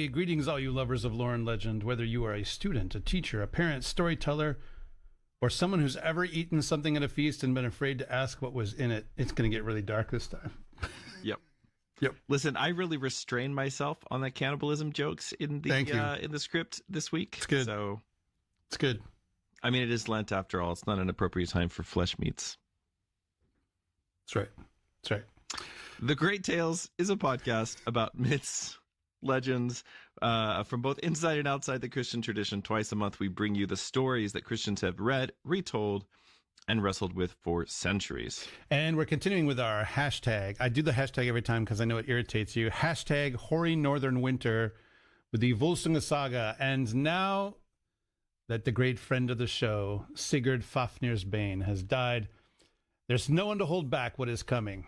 Hey, greetings all you lovers of lore and legend, whether you are a student, a teacher, a parent, storyteller, or someone who's ever eaten something at a feast and been afraid to ask what was in it. It's going to get really dark this time. Yep. Listen, I really restrained myself on the cannibalism jokes in the script this week. It's good. So it's good. I mean, it is Lent after all. It's not an appropriate time for flesh meats. That's right. That's right. The Great Tales is a podcast about myths, legends, from both inside and outside the Christian tradition. Twice a month, we bring you the stories that Christians have read, retold, and wrestled with for centuries. And we're continuing with our hashtag. I do the hashtag every time because I know it irritates you. Hashtag hoary northern winter with the Völsunga Saga. And now that the great friend of the show, Sigurd Fafnir's Bane, has died, there's no one to hold back what is coming.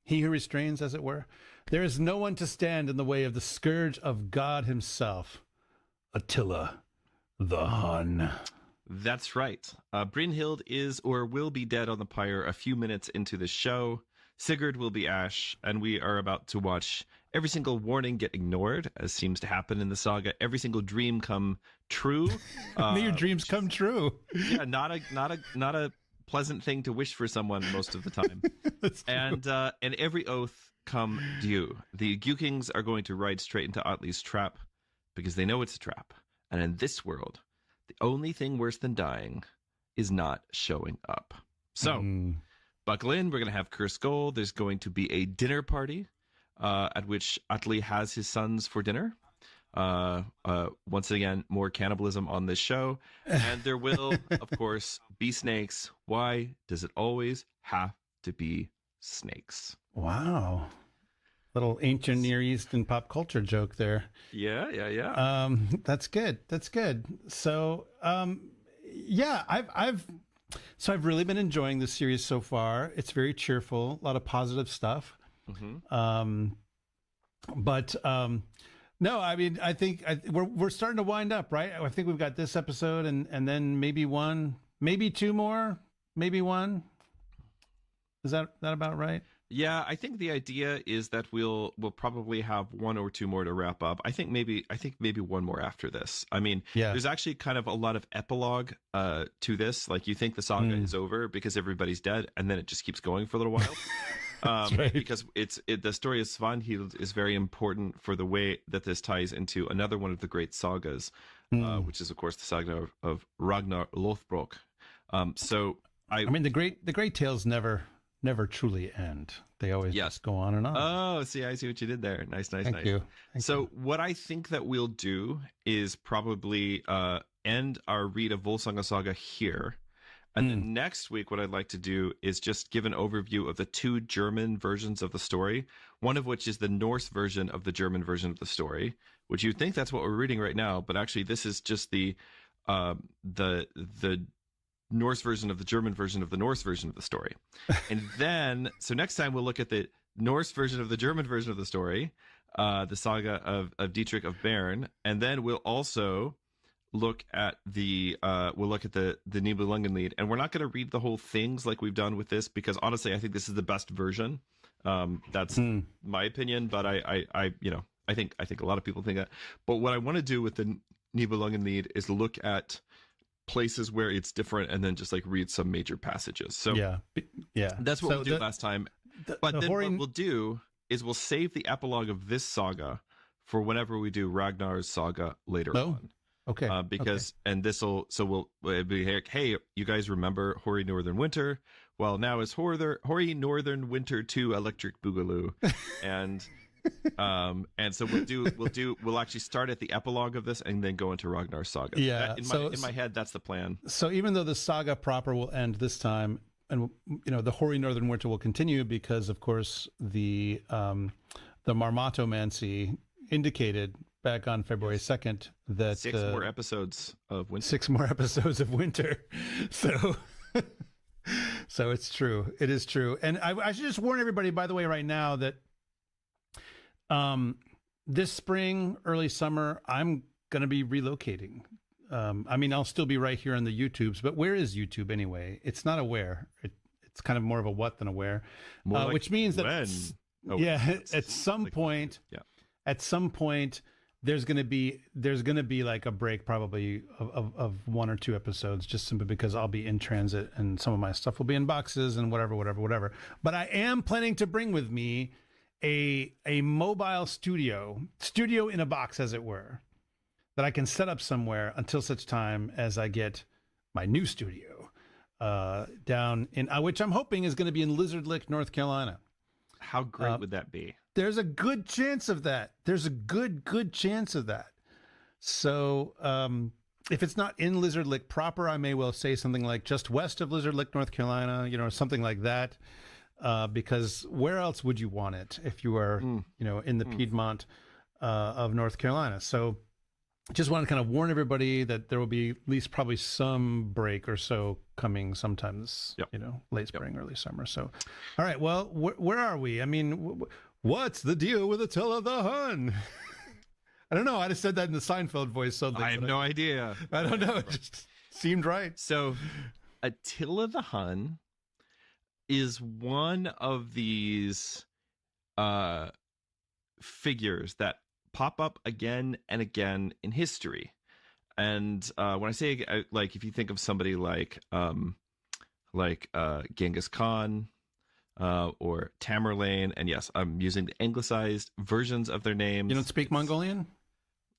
He who restrains, as it were. There is no one to stand in the way of the Scourge of God himself, Attila the Hun. That's right. Brynhild is or will be dead on the pyre a few minutes into the show. Sigurd will be ash, and we are about to watch every single warning get ignored, as seems to happen in the saga. Every single dream come true. May your dreams come true. Yeah, not a pleasant thing to wish for someone most of the time. And every oath come due. The Gjukings are going to ride straight into Atli's trap because they know it's a trap. And in this world, the only thing worse than dying is not showing up. So, buckle in. We're going to have cursed gold. There's going to be a dinner party at which Atli has his sons for dinner. Once again, more cannibalism on this show. And there will, of course, be snakes. Why does it always have to be snakes? Wow. Little ancient Near Eastern pop culture joke there. Yeah. That's good. That's good. So, yeah, I've really been enjoying this series so far. It's very cheerful, a lot of positive stuff. Mm-hmm. No, I mean, I think we're starting to wind up, right? I think we've got this episode and then maybe one, maybe two more, maybe one. Is that about right? Yeah, I think the idea is that we'll probably have one or two more to wrap up. I think maybe one more after this. I mean, There's actually kind of a lot of epilogue to this. Like, you think the saga is over because everybody's dead, and then it just keeps going for a little while. Right. Because the story of Svanhild is very important for the way that this ties into another one of the great sagas, which is of course the saga of Ragnar Lothbrok. I mean, the great tales never truly end. They always just go on and on. Oh, see, I see what you did there. Nice. Thank you. So what I think that we'll do is probably end our read of Völsunga Saga here. And then next week, what I'd like to do is just give an overview of the two German versions of the story, one of which is the Norse version of the German version of the story, which you'd think that's what we're reading right now, but actually this is just the Norse version of the German version of the Norse version of the story. And then, so next time we'll look at the Norse version of the German version of the story, the saga of Dietrich of Bern, and then we'll also look at the Nibelungenlied, and we're not going to read the whole things like we've done with this, because honestly, I think this is the best version. That's my opinion, but I think a lot of people think that. But what I want to do with the Nibelungenlied is look at places where it's different and then just like read some major passages. So yeah, that's what we'll do last time. But then what we'll do is we'll save the epilogue of this saga for whenever we do Ragnar's saga later on. Okay. We'll be like, hey, you guys remember Hoary Northern Winter? Well, now it's Hoary Northern Winter 2 Electric Boogaloo. And so we'll actually start at the epilogue of this and then go into Ragnar's saga. Yeah. In my head, that's the plan. So even though the saga proper will end this time, and the Hoary Northern Winter will continue because, of course, the Marmatomancy indicated back on February 2nd that 6 more episodes of winter. 6 more episodes of winter. So it's true. It is true. And I should just warn everybody, by the way, right now that this spring, early summer, I'm going to be relocating. I'll still be right here on the YouTubes, but where is YouTube anyway? It's not a where. It's kind of more of a what than a where, like which means that at some point, there's gonna be like a break probably of 1 or 2 episodes, just simply because I'll be in transit and some of my stuff will be in boxes and whatever. But I am planning to bring with me a mobile studio in a box, as it were, that I can set up somewhere until such time as I get my new studio down in which I'm hoping is going to be in Lizard Lick, North Carolina. How great would that be? There's a good chance of that. There's a good chance of that. So if it's not in Lizard Lick proper, I may well say something like just west of Lizard Lick, North Carolina, something like that. Because where else would you want it if you are, in the Piedmont of North Carolina? So just want to kind of warn everybody that there will be at least probably some break or so coming sometime this, late spring, early summer. So, all right, well, where are we? I mean, what's the deal with Attila the Hun? I don't know. I just said that in the Seinfeld voice. I have no idea. I don't know. It just seemed right. So Attila the Hun is one of these figures that pop up again and again in history. And when I say, like, if you think of somebody like Genghis Khan or Tamerlane, and yes, I'm using the anglicized versions of their names. You don't speak Mongolian?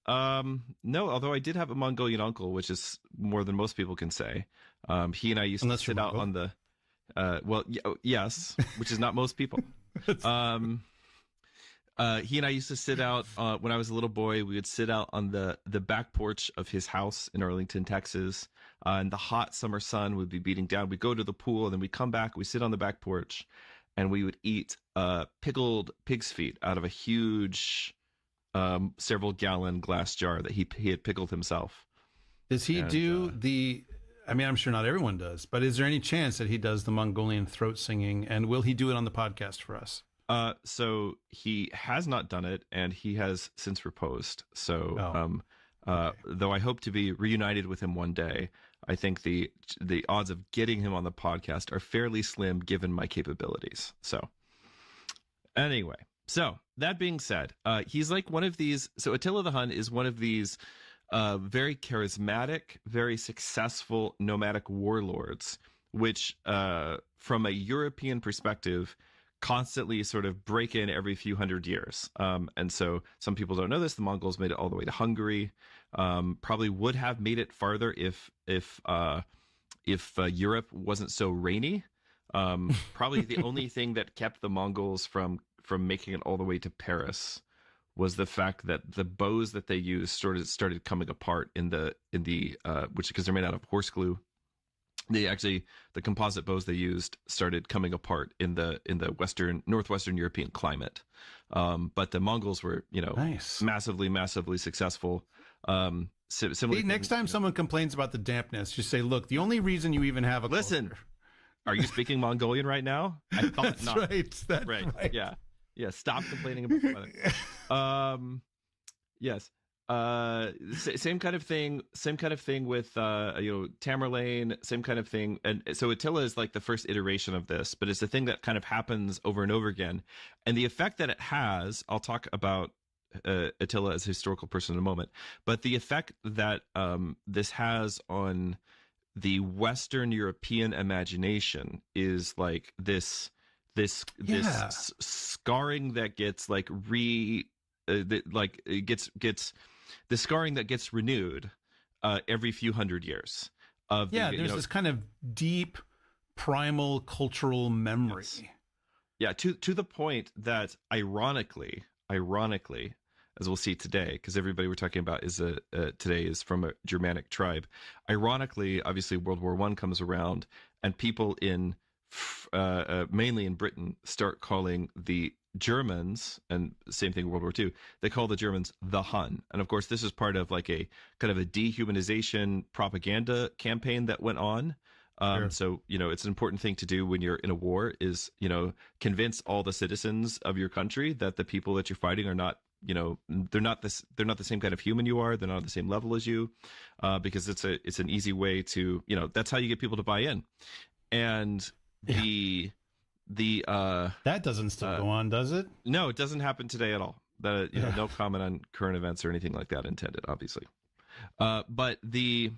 No, although I did have a Mongolian uncle, which is more than most people can say. He and I used to sit out on the yes, which is not most people. He and I used to sit out when I was a little boy. We would sit out on the back porch of his house in Arlington, Texas, and the hot summer sun would be beating down. We'd go to the pool, and then we'd come back. We sit on the back porch, and we would eat pickled pig's feet out of a huge several-gallon glass jar that he had pickled himself. Does he do the? I mean, I'm sure not everyone does, but is there any chance that he does the Mongolian throat singing, and will he do it on the podcast for us? So he has not done it, and he has since proposed. So, though I hope to be reunited with him one day, I think the odds of getting him on the podcast are fairly slim given my capabilities. So, anyway, so that being said, he's like one of these. So Attila the Hun is one of these very charismatic, very successful nomadic warlords, which, from a European perspective, constantly sort of break in every few hundred years. And so some people don't know this. The Mongols made it all the way to Hungary. Probably would have made it farther if Europe wasn't so rainy. Probably the only thing that kept the Mongols from making it all the way to Paris was the fact that the bows that they used started coming apart in the which, because they're made out of horse glue. The composite bows they used started coming apart in the northwestern European climate. But the Mongols were, nice. massively successful. Next time someone complains about the dampness, just say, look, the only reason you even have a culture. Are you speaking Mongolian right now? I thought That's not. Right. That's right. Yeah. Stop complaining about the weather. Yes. Same kind of thing with Tamerlane, same kind of thing. And so Attila is like the first iteration of this, but it's a thing that kind of happens over and over again. And the effect that it has, I'll talk about Attila as a historical person in a moment, but the effect that this has on the Western European imagination is like this scarring that gets the scarring that gets renewed every few hundred years. There's this kind of deep, primal cultural memory. Yes. Yeah, to the point that ironically, as we'll see today, because everybody we're talking about is today is from a Germanic tribe. Ironically, obviously, World War I comes around, and people in mainly in Britain start calling the Germans, and same thing World War II, they call the Germans the Hun. And of course, this is part of like a kind of a dehumanization propaganda campaign that went on. Sure. So, it's an important thing to do when you're in a war is, convince all the citizens of your country that the people that you're fighting are not, they're not the same kind of human you are. They're not on the same level as you, because it's an easy way to, that's how you get people to buy in. And that doesn't still go on, does it? No, it doesn't happen today at all. No comment on current events or anything like that intended, obviously. But the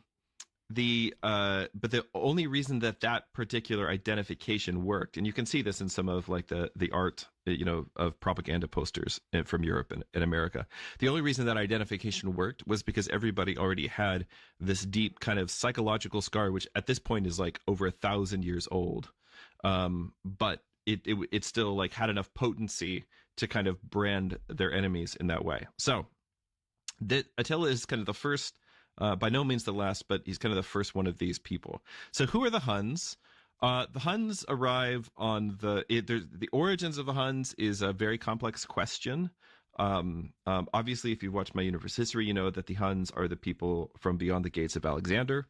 only reason that particular identification worked, and you can see this in some of like the art, of propaganda posters from Europe and America. The only reason that identification worked was because everybody already had this deep kind of psychological scar, which at this point is like over 1,000 years old. But it still like had enough potency to kind of brand their enemies in that way. So Attila is kind of the first, by no means the last, but he's kind of the first one of these people. So who are the Huns? The Huns arrive on the origins of the Huns is a very complex question. Obviously, if you've watched my universe history, you know that the Huns are the people from beyond the gates of Alexander.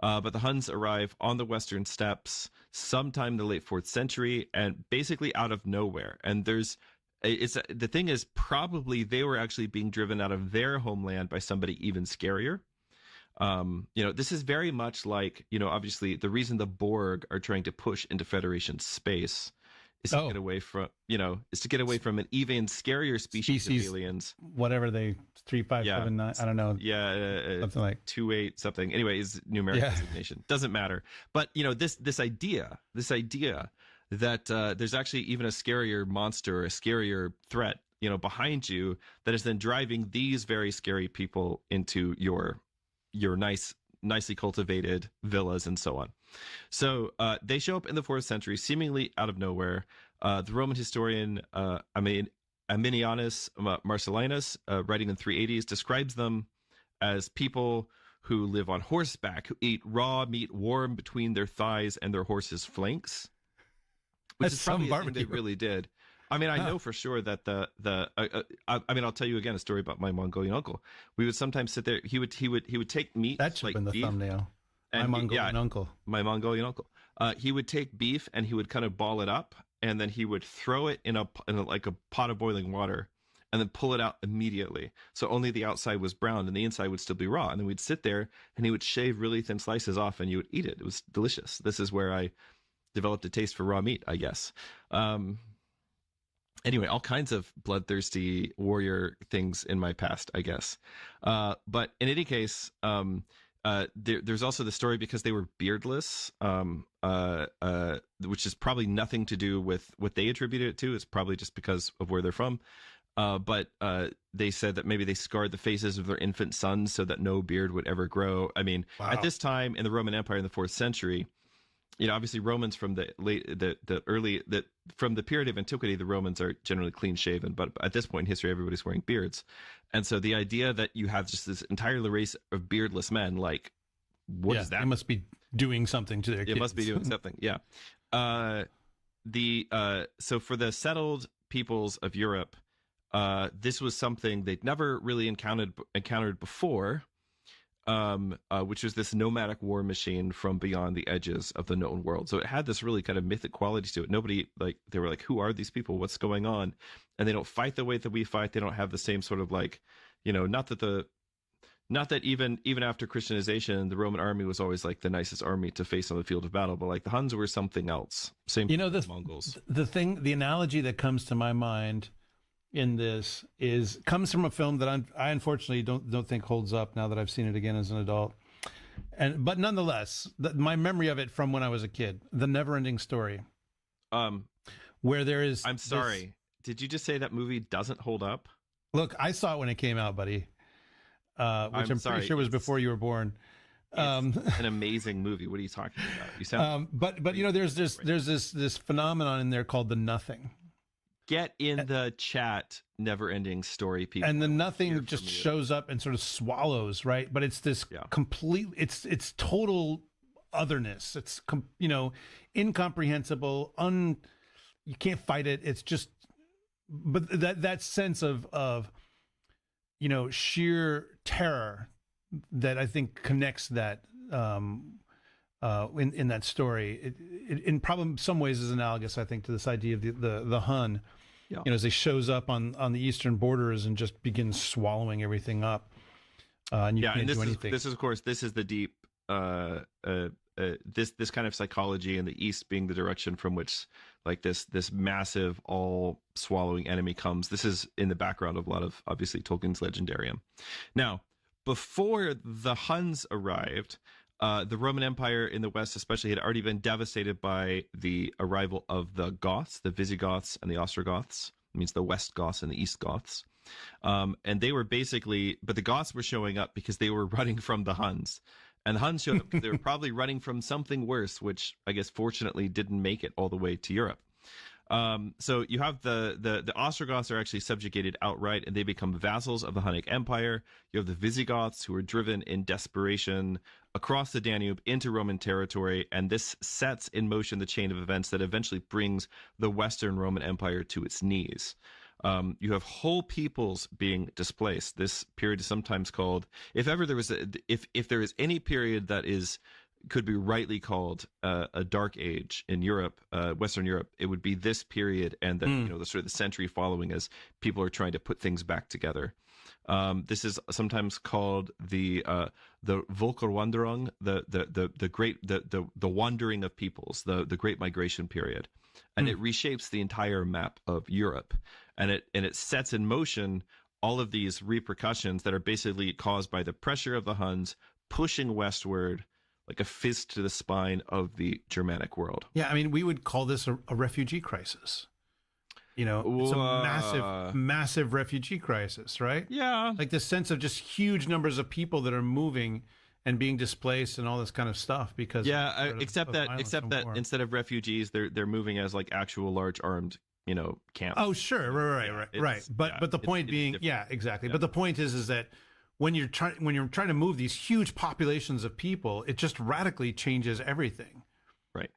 But the Huns arrive on the Western steppes sometime in the late 4th century, and basically out of nowhere. And the thing is, probably they were actually being driven out of their homeland by somebody even scarier. This is very much like, obviously the reason the Borg are trying to push into Federation space is to get away from, an even scarier species of aliens. Whatever 3579, I don't know. Yeah. Something like 28 something. Anyway, is numeric designation. Doesn't matter. But, this idea that there's actually even a scarier monster, a scarier threat, behind you that is then driving these very scary people into your nicely cultivated villas and so on. So they show up in the 4th century, seemingly out of nowhere. The Roman historian Aminianus Marcellinus, writing in 380s, describes them as people who live on horseback, who eat raw meat warm between their thighs and their horses' flanks. Which is probably a thing they really did. I mean, I know for sure that I'll tell you again a story about my Mongolian uncle. We would sometimes sit there. He would take meat. That should have been the thumbnail. My Mongolian uncle. My Mongolian uncle. He would take beef and he would kind of ball it up, and then he would throw it in a pot of boiling water, and then pull it out immediately. So only the outside was browned and the inside would still be raw. And then we'd sit there and he would shave really thin slices off, and you would eat it. It was delicious. This is where I developed a taste for raw meat, I guess. Anyway, all kinds of bloodthirsty warrior things in my past, I guess. But in any case, there's also the story because they were beardless, which is probably nothing to do with what they attributed it to. It's probably just because of where they're from. But they said that maybe they scarred the faces of their infant sons so that no beard would ever grow. I mean, At this time in the Roman Empire in the 4th century, obviously Romans from from the period of antiquity, the Romans are generally clean shaven, but at this point in history, everybody's wearing beards. And so the idea that you have just this entire race of beardless men, like, what is that? They must be doing something to their kids. It must be doing something. Yeah. So for the settled peoples of Europe, this was something they'd never really encountered before. Which was this nomadic war machine from beyond the edges of the known world. So it had this really kind of mythic quality to it. Nobody, they were like, who are these people? What's going on? And they don't fight the way that we fight. They don't have the same sort of not that even after Christianization, the Roman army was always like the nicest army to face on the field of battle, but like the Huns were something else. Same with the Mongols. The analogy that comes to my mind in this comes from a film that I unfortunately don't think holds up now that I've seen it again as an adult, but nonetheless, my memory of it from when I was a kid, The Never-Ending Story, where there is. I'm sorry, did you just say that movie doesn't hold up? Look, I saw it when it came out, buddy, which I'm pretty sure was before you were born. It's an amazing movie. What are you talking about? You sound. But there's this phenomenon in there called the nothing. Get in the chat, Never-Ending Story, people. And the nothing just shows up and sort of swallows, right? But it's this complete, it's total otherness. It's, incomprehensible, you can't fight it. It's just, but that sense of sheer terror that I think connects that in that story. It in probably some ways is analogous, I think, to this idea of the Hun. Yeah. As he shows up on the eastern borders and just begins swallowing everything up, and you can't do anything. This is, of course, this is the deep this kind of psychology, and the East being the direction from which like this massive all swallowing enemy comes. This is in the background of a lot of obviously Tolkien's Legendarium. Now, before the Huns arrived, the Roman Empire in the West especially had already been devastated by the arrival of the Goths, the Visigoths and the Ostrogoths. It means the West Goths and the East Goths. And they were basically, but the Goths were showing up because they were running from the Huns. And the Huns showed up because they were probably running from something worse, which I guess fortunately didn't make it all the way to Europe. So you have the Ostrogoths are actually subjugated outright, and they become vassals of the Hunnic Empire. You have the Visigoths, who are driven in desperation across the Danube into Roman territory, and this sets in motion the chain of events that eventually brings the Western Roman Empire to its knees. You have whole peoples being displaced. This period is sometimes called, if ever there was if there is any period that could be rightly called a dark age in Europe, Western Europe, it would be this period, and the sort of the century following, as people are trying to put things back together. This is sometimes called the Volkerwanderung, the wandering of peoples, the Great Migration period, and it reshapes the entire map of Europe, and it sets in motion all of these repercussions that are basically caused by the pressure of the Huns pushing westward like a fist to the spine of the Germanic world. Yeah, I mean, we would call this a refugee crisis. You know, it's a massive refugee crisis, right? Yeah. Like this sense of just huge numbers of people that are moving and being displaced and all this kind of stuff because except that instead of refugees, they're moving as like actual large armed, camps. Oh, sure. Right. But the point being, exactly. Yeah. But the point is that when you're trying to move these huge populations of people, it just radically changes everything. Right.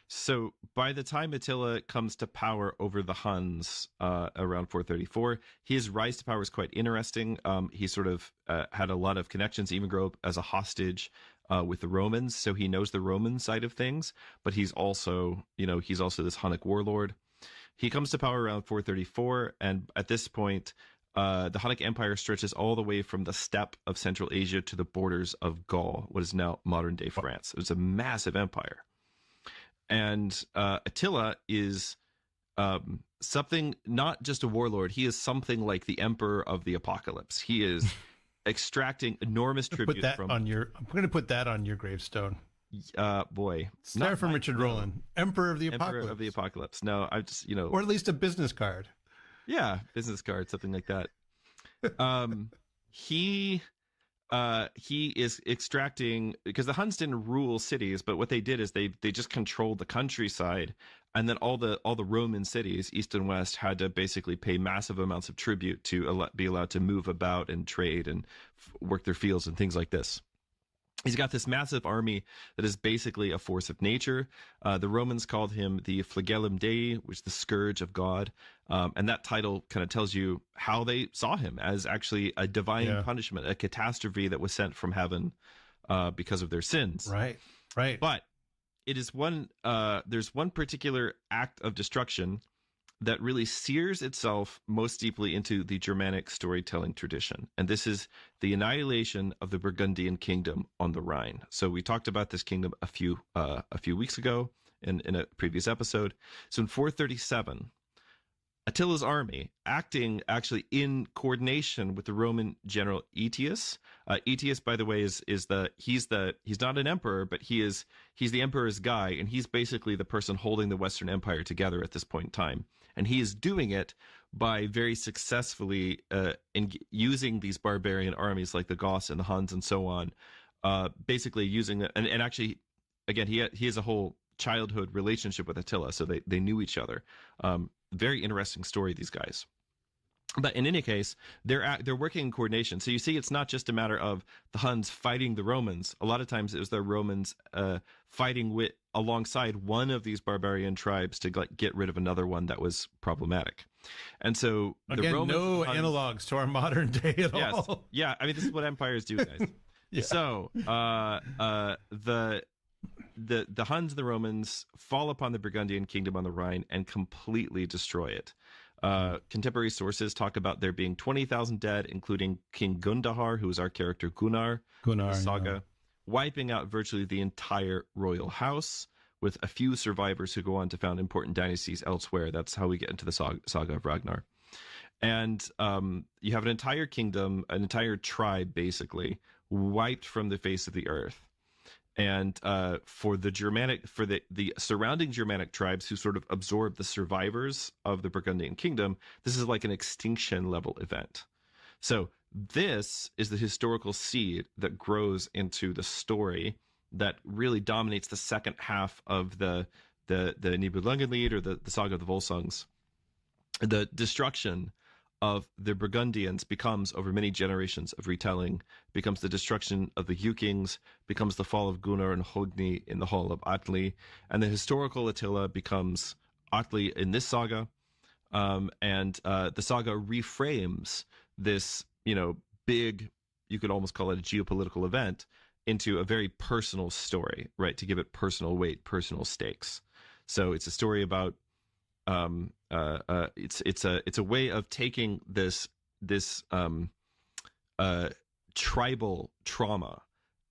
So by the time Attila comes to power over the Huns around 434, his rise to power is quite interesting. He sort of had a lot of connections, even grew up as a hostage with the Romans, so he knows the Roman side of things, but he's also this Hunnic warlord. He comes to power around 434, and at this point, the Hunnic Empire stretches all the way from the steppe of Central Asia to the borders of Gaul, what is now modern-day France. It was a massive empire. And Attila is something, not just a warlord, he is something like the Emperor of the Apocalypse. He is extracting enormous tribute from... I'm going to put that on your gravestone. Boy. It's there from Richard Rowland. Emperor of the Apocalypse. Emperor of the Apocalypse. No, I just, Or at least a business card. Yeah, business card, something like that. He is extracting, because the Huns didn't rule cities, but what they did is they just controlled the countryside, and then all the Roman cities, east and west, had to basically pay massive amounts of tribute to be allowed to move about and trade and work their fields and things like this. He's got this massive army that is basically a force of nature. The Romans called him the Flagellum Dei, which is the Scourge of God. And that title kind of tells you how they saw him, as actually a divine punishment, a catastrophe that was sent from heaven because of their sins. Right. But it is there's one particular act of destruction that really sears itself most deeply into the Germanic storytelling tradition. And this is the annihilation of the Burgundian kingdom on the Rhine. So we talked about this kingdom a few weeks ago in a previous episode. So in 437, Attila's army, acting actually in coordination with the Roman general Aetius. Aetius, by the way, he's not an emperor, but he's the emperor's guy, and he's basically the person holding the Western Empire together at this point in time. And he is doing it by very successfully using these barbarian armies like the Goths and the Huns and so on, basically using it. And actually, again, he has a whole childhood relationship with Attila, so they knew each other. Very interesting story, these guys. But in any case, they're working in coordination. So you see, it's not just a matter of the Huns fighting the Romans. A lot of times it was the Romans fighting alongside one of these barbarian tribes to get rid of another one that was problematic. And so again, the Romans, no analogs to our modern day at all. Yeah, I mean, this is what empires do, guys. So the Huns and the Romans fall upon the Burgundian kingdom on the Rhine and completely destroy it. Contemporary sources talk about there being 20,000 dead, including King Gundahar, who is our character Gunnar in the saga, wiping out virtually the entire royal house, with a few survivors who go on to found important dynasties elsewhere. That's how we get into the saga of Ragnar. And you have an entire kingdom, an entire tribe, basically, wiped from the face of the earth. And for the surrounding Germanic tribes who sort of absorb the survivors of the Burgundian kingdom, this is like an extinction level event. So this is the historical seed that grows into the story that really dominates the second half of the Nibelungenlied, or the Saga of the Volsungs. The destruction of the Burgundians becomes, over many generations of retelling, becomes the destruction of the Gjukings, becomes the fall of Gunnar and Högni in the hall of Atli, and the historical Attila becomes Atli in this saga. And the saga reframes this, big, you could almost call it a geopolitical event, into a very personal story, right? To give it personal weight, personal stakes. So it's a story about it's a way of taking this tribal trauma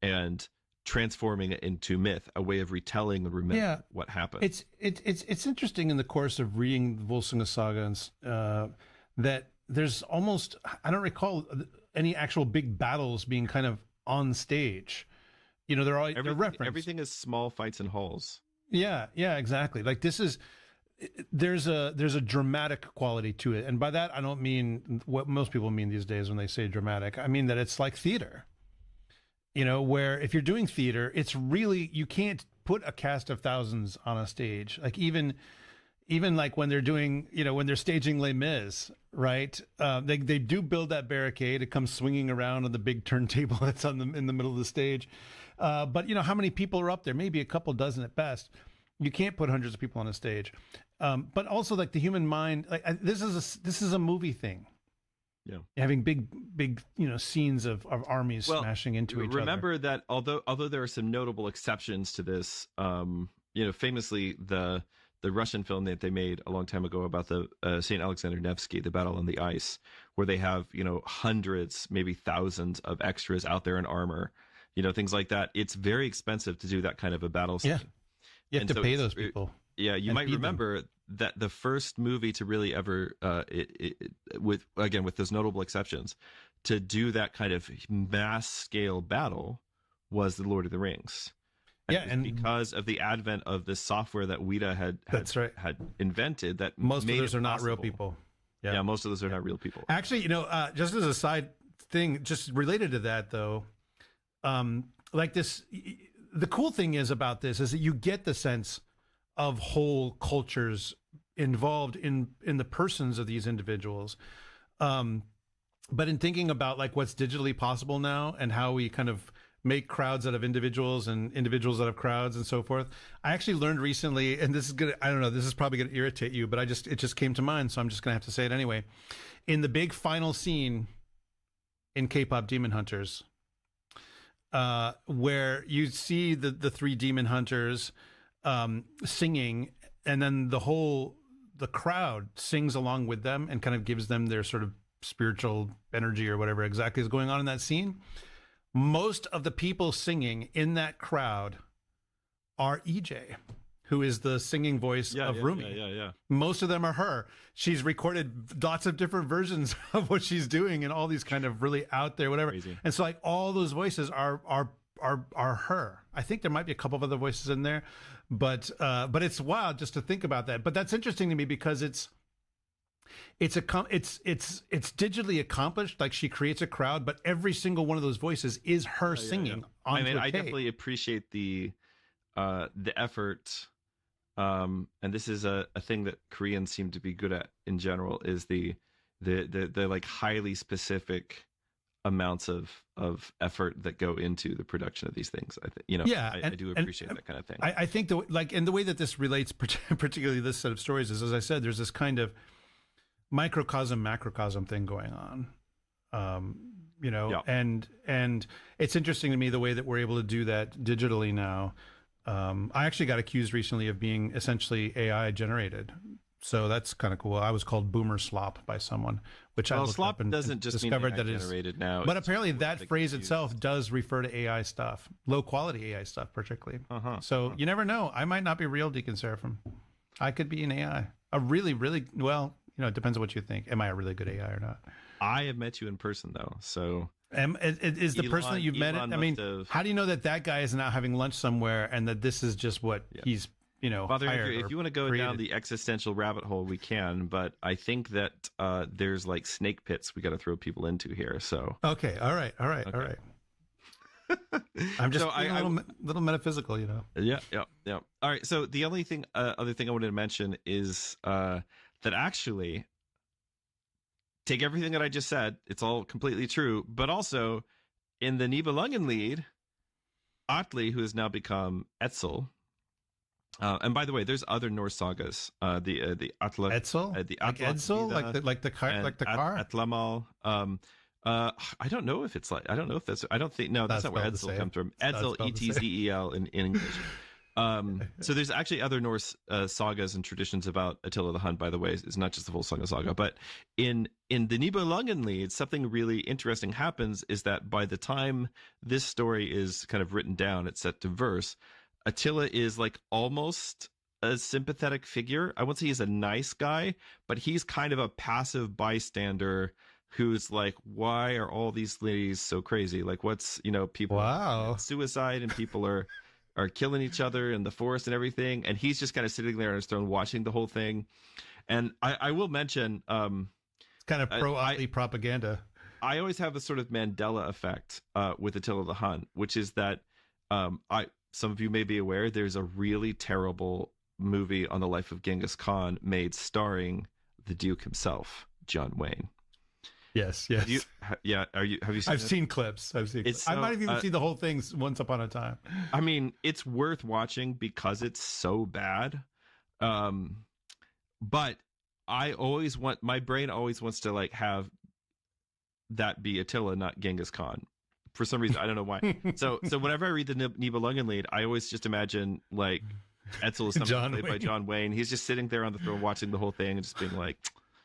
and transforming it into myth, a way of retelling and remembering what happened. It's interesting in the course of reading the Völsungasaga that there's almost, I don't recall any actual big battles being kind of on stage. They're all referenced. Everything is small fights in halls. Yeah, exactly. Like there's a dramatic quality to it, and by that I don't mean what most people mean these days when they say dramatic. I mean that it's like theater. Where if you're doing theater, it's really, you can't put a cast of thousands on a stage. Like even like when they're doing, when they're staging Les Mis, right? They do build that barricade. It comes swinging around on the big turntable that's in the middle of the stage. But how many people are up there? Maybe a couple dozen at best. You can't put hundreds of people on a stage. But also, like, the human mind, this is a movie thing. Yeah, having big scenes of armies smashing into each other. Remember that although there are some notable exceptions to this, famously the Russian film that they made a long time ago about the St. Alexander Nevsky, the Battle on the Ice, where they have hundreds, maybe thousands of extras out there in armor, things like that. It's very expensive to do that kind of a battle scene. Yeah, you have to pay those people. Yeah, you might remember that the first movie to really ever, with those notable exceptions, to do that kind of mass scale battle was The Lord of the Rings. And because of the advent of this software that Weta had invented, that most of those are not real people. Yeah, most of those are not real people. Actually, just as a side thing, just related to that though, like this, the cool thing is about this is that you get the sense of whole cultures involved in the persons of these individuals. But in thinking about like what's digitally possible now and how we kind of make crowds out of individuals and individuals out of crowds and so forth, I actually learned recently, and this is this is probably gonna irritate you, but it just came to mind, so I'm just gonna have to say it anyway. In the big final scene in K-pop Demon Hunters, where you see the three demon hunters singing, and then the crowd sings along with them and kind of gives them their sort of spiritual energy or whatever exactly is going on in that scene. Most of the people singing in that crowd are EJ, who is the singing voice of Rumi. Yeah. Most of them are her. She's recorded lots of different versions of what she's doing and all these kind of really out there, whatever. Crazy. And so like all those voices are her. I think there might be a couple of other voices in there, but it's wild just to think about that. But that's interesting to me because it's digitally accomplished. Like she creates a crowd, but every single one of those voices is her singing. I mean, I definitely appreciate the effort. And this is a thing that Koreans seem to be good at in general, is the like highly specific amounts of effort that go into the production of these things. I think, I do appreciate that kind of thing. I think the way that this relates, particularly this set of stories, is, as I said, there's this kind of microcosm, macrocosm thing going on, and it's interesting to me the way that we're able to do that digitally now. I actually got accused recently of being essentially AI generated. So that's kind of cool. I was called boomer slop by someone which I Well, looked slop up and doesn't just mean discovered AI that it's generated now. But It's apparently what that they phrase confuse. itself does refer to AI stuff, low quality AI stuff particularly. So you never know. I might not be real Deacon Seraphim. I could be an AI. A really, really, well, it depends on what you think. Am I a really good AI or not? I have met you in person though, so Is the person that you've met it? Elon I mean, must have- how do you know that guy is now having lunch somewhere and that this is just what he's, Father hired Andrew, or if you want to go created? down the existential rabbit hole, we can. But I think that there's like snake pits we got to throw people into here. So Okay, all right. I'm just So being a little metaphysical, yeah. All right. So the only thing, other thing I wanted to mention is that actually, take everything that I just said. It's all completely true. But also, in the Nibelungenlied, Atli, who has now become Etzel. And by the way, there's other Norse sagas. The Attila, Etzel, the like Edsel, like the car, Atlamal. I don't know if it's like. I don't know if that's. I don't think. No, that's not where Edsel comes from. Edsel, Etzel in English. So there's actually other Norse sagas and traditions about Attila the Hun. By the way, it's not just the Völsunga Saga, but in the Nibelungenlied, something really interesting happens. Is that by the time this story is kind of written down, it's set to verse. Attila is like almost a sympathetic figure. I won't say he's a nice guy, but he's kind of a passive bystander who's like, why are all these ladies so crazy? Like, what's, people suicide and people are killing each other in the forest and everything. And he's just kind of sitting there on his throne watching the whole thing. And I will mention, it's kind of pro-Atli propaganda. I always have a sort of Mandela effect with Attila the Hun, which is that some of you may be aware there's a really terrible movie on the life of Genghis Khan made starring the Duke himself, John Wayne. Yes. Have you seen I've seen clips. I might have even seen the whole thing once upon a time. I mean, it's worth watching because it's so bad. But my brain always wants to like have that be Attila, not Genghis Khan. For some reason, I don't know why. So whenever I read the Nibelungenlied, I always just imagine like Etzel is played by John Wayne. He's just sitting there on the throne watching the whole thing and just being like,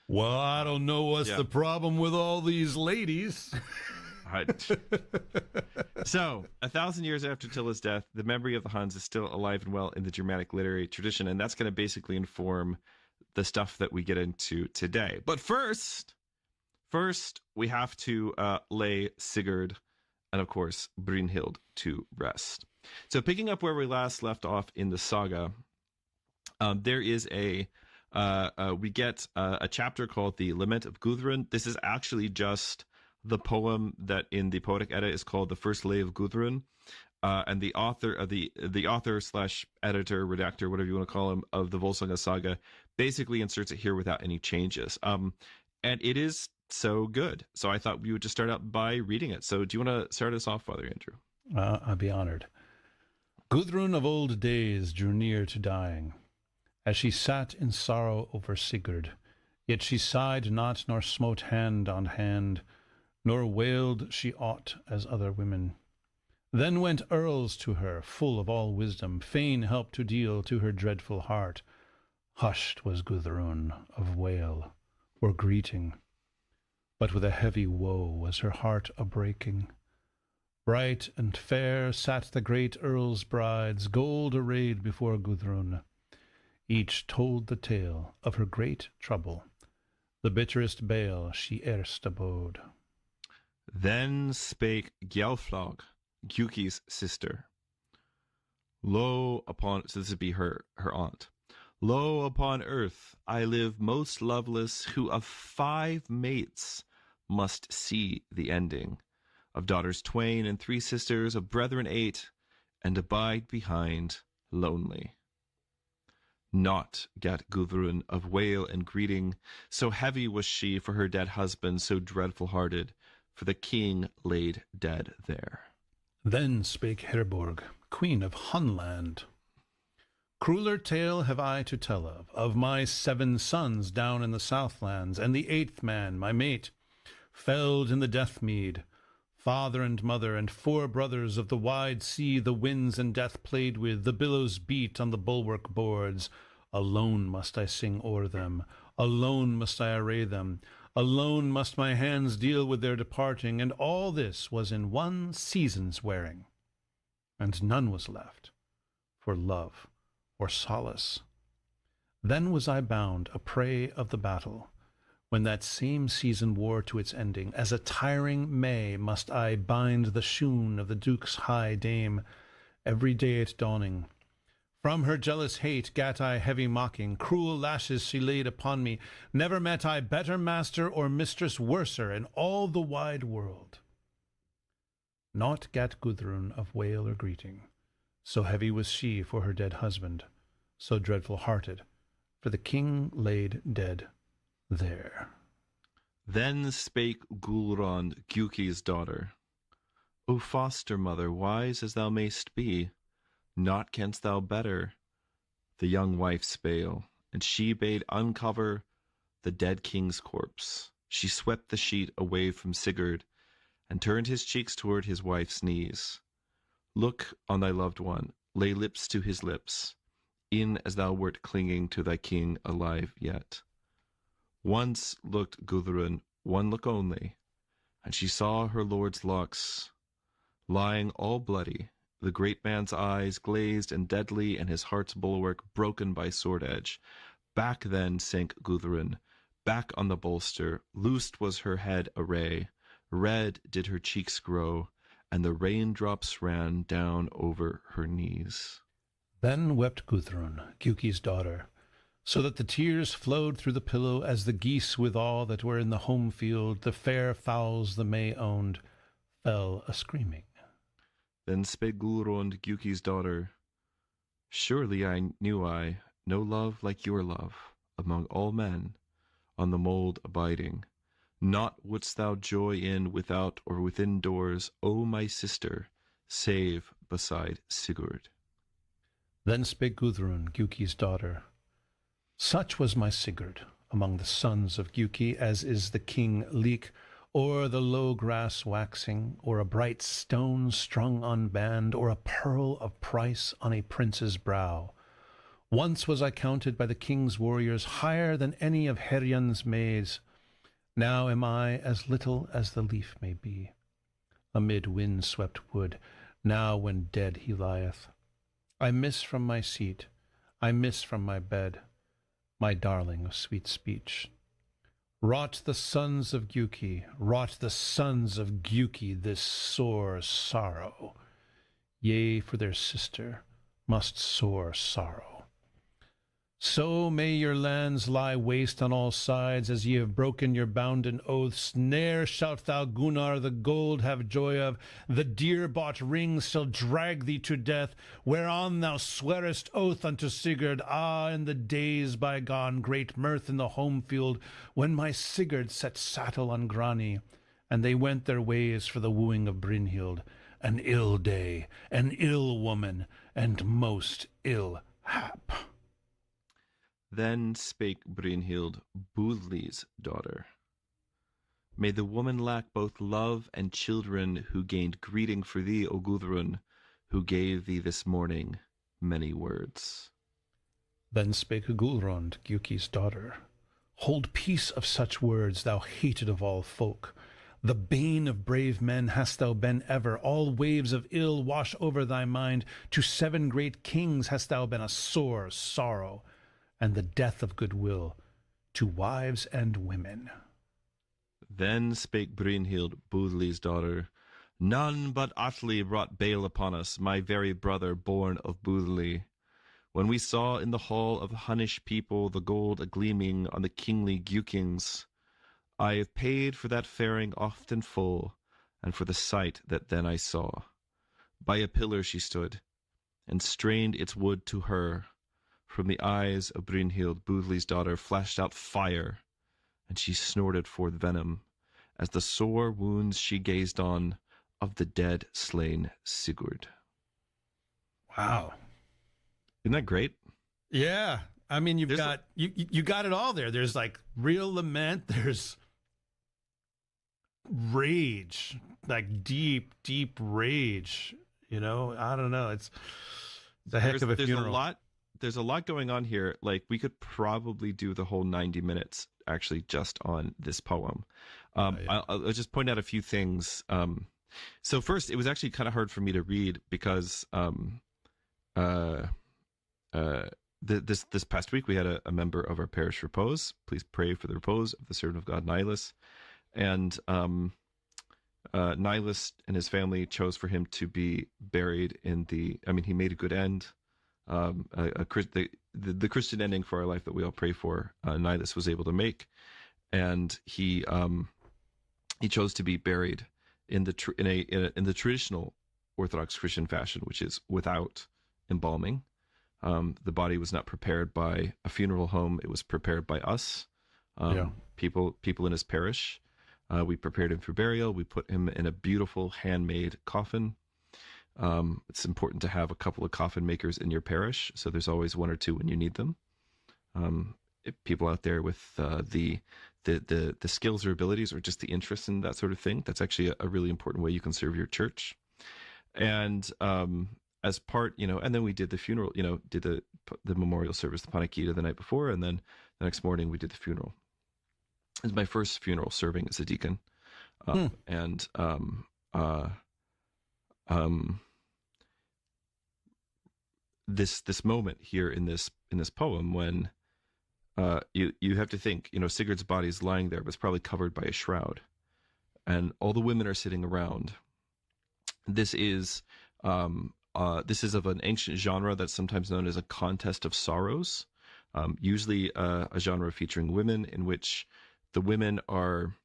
well, I don't know what's the problem with all these ladies. So 1,000 years after Attila's death, the memory of the Huns is still alive and well in the Germanic literary tradition, and that's going to basically inform the stuff that we get into today. But first we have to lay Sigurd and of course Brynhild to rest. So picking up where we last left off in the saga, there is we get a chapter called the Lament of Gudrun. This is actually just the poem that in the Poetic Edda is called the First Lay of Gudrun, and the author of the author / editor, redactor, whatever you want to call him, of the Völsunga Saga basically inserts it here without any changes. And it is so good. So I thought we would just start out by reading it. So do you want to start us off, Father Andrew? I'd be honored. Gudrun of old days drew near to dying, as she sat in sorrow over Sigurd. Yet she sighed not, nor smote hand on hand, nor wailed she aught as other women. Then went earls to her, full of all wisdom, fain help to deal to her dreadful heart. Hushed was Gudrun of wail or greeting, but with a heavy woe was her heart a-breaking. Bright and fair sat the great earl's brides, gold arrayed before Gudrun. Each told the tale of her great trouble, the bitterest bale she erst abode. Then spake Gjálflog, Gjúkings' sister. Lo upon, so this would be her aunt. Lo upon earth I live most loveless, who of 5 mates must see the ending. Of daughters 2 and 3 sisters, of brethren 8, and abide behind lonely. Naught gat Gudrun of wail and greeting, so heavy was she for her dead husband, so dreadful hearted, for the king laid dead there. Then spake Herborg, queen of Hunland. Crueler tale have I to tell of my 7 sons down in the Southlands, and the 8th man, my mate, felled in the death mead. Father and mother and 4 brothers of the wide sea the winds and death played with, the billows beat on the bulwark boards. Alone must I sing o'er them, alone must I array them. Alone must my hands deal with their departing, and all this was in one season's wearing. And none was left for love or solace. Then was I bound a prey of the battle, when that same season wore to its ending. As a tiring May must I bind the shoon of the Duke's high dame, every day at dawning. From her jealous hate gat I heavy mocking, cruel lashes she laid upon me. Never met I better master or mistress worser in all the wide world. Naught gat Gudrun of wail or greeting, so heavy was she for her dead husband, so dreadful hearted, for the king laid dead there. Then spake Gulrond, Gjúking's daughter, O foster mother, wise as thou mayst be, naught canst thou better. The young wife spake, and she bade uncover the dead king's corpse. She swept the sheet away from Sigurd, and turned his cheeks toward his wife's knees. Look on thy loved one, lay lips to his lips, e'en as thou wert clinging to thy king alive yet. Once looked Gudrun, one look only, and she saw her lord's locks lying all bloody, the great man's eyes glazed and deadly, and his heart's bulwark broken by sword edge. Back then sank Gudrun, back on the bolster, loosed was her head array, red did her cheeks grow, and the raindrops ran down over her knees. Then wept Gudrun, Gjúking's daughter, so that the tears flowed through the pillow, as the geese with all that were in the home field, the fair fowls the May owned, fell a-screaming. Then spake Gulrond, Gjúking's daughter, Surely I knew no love like your love, among all men, on the mould abiding. Naught wouldst thou joy in without or within doors, O my sister, save beside Sigurd. Then spake Gudrun, Gjúking's daughter, Such was my Sigurd among the sons of Gjúki, as is the king leek, or the low grass waxing, or a bright stone strung on band, or a pearl of price on a prince's brow. Once was I counted by the king's warriors higher than any of Herjan's maids. Now am I as little as the leaf may be, amid wind-swept wood, now when dead he lieth. I miss from my seat, I miss from my bed, my darling of sweet speech. Wrought the sons of Gjúki, wrought the sons of Gjúki this sore sorrow, yea, for their sister must sore sorrow. So may your lands lie waste on all sides, as ye have broken your bounden oaths. Ne'er shalt thou, Gunnar, the gold have joy of, the dear-bought rings shall drag thee to death, whereon thou swearest oath unto Sigurd. Ah, in the days bygone, great mirth in the home field, when my Sigurd set saddle on Grani, and they went their ways for the wooing of Brynhild. An ill day, an ill woman, and most ill hap. Then spake Brynhild, Budli's daughter, May the woman lack both love and children who gained greeting for thee, O Gudrun, who gave thee this morning many words. Then spake Gulrond, Gjúking's daughter, Hold peace of such words, thou hated of all folk. The bane of brave men hast thou been ever. All waves of ill wash over thy mind. To 7 great kings hast thou been a sore sorrow, and the death of goodwill to wives and women. Then spake Brynhild, Budli's daughter, None but Atli brought bale upon us, my very brother born of Budli. When we saw in the hall of the Hunnish people the gold a-gleaming on the kingly Gjúkings, I have paid for that faring oft and full, and for the sight that then I saw. By a pillar she stood, and strained its wood to her. From the eyes of Brynhild, Budli's daughter, flashed out fire, and she snorted forth venom, as the sore wounds she gazed on of the dead slain Sigurd. Wow. Isn't that great? Yeah. I mean, you got it all there. There's like real lament, there's rage, like deep, deep rage. You know, I don't know. It's a heck of a funeral. there's a lot going on here. Like we could probably do the whole 90 minutes actually just on this poem. Yeah. I'll just point out a few things. So first, it was actually kind of hard for me to read because this past week we had a member of our parish repose. Please pray for the repose of the servant of God Nihilus. And Nihilus and his family chose for him to be buried in the. I mean, he made a good end. The Christian ending for our life that we all pray for, Nihilus was able to make, and he chose to be buried in the traditional Orthodox Christian fashion, which is without embalming. The body was not prepared by a funeral home; it was prepared by us, people in his parish. We prepared him for burial. We put him in a beautiful handmade coffin. It's important to have a couple of coffin makers in your parish, so there's always one or two when you need them. People out there with the skills or abilities, or just the interest in that sort of thing, that's actually a really important way you can serve your church. And as part, and then we did the funeral, did the memorial service, the Panakita, the night before, and then the next morning we did the funeral. It was my first funeral serving as a deacon, and this moment here in this poem when you have to think, Sigurd's body is lying there, but it's probably covered by a shroud, and all the women are sitting around. This is of an ancient genre that's sometimes known as a contest of sorrows, usually a genre featuring women in which the women are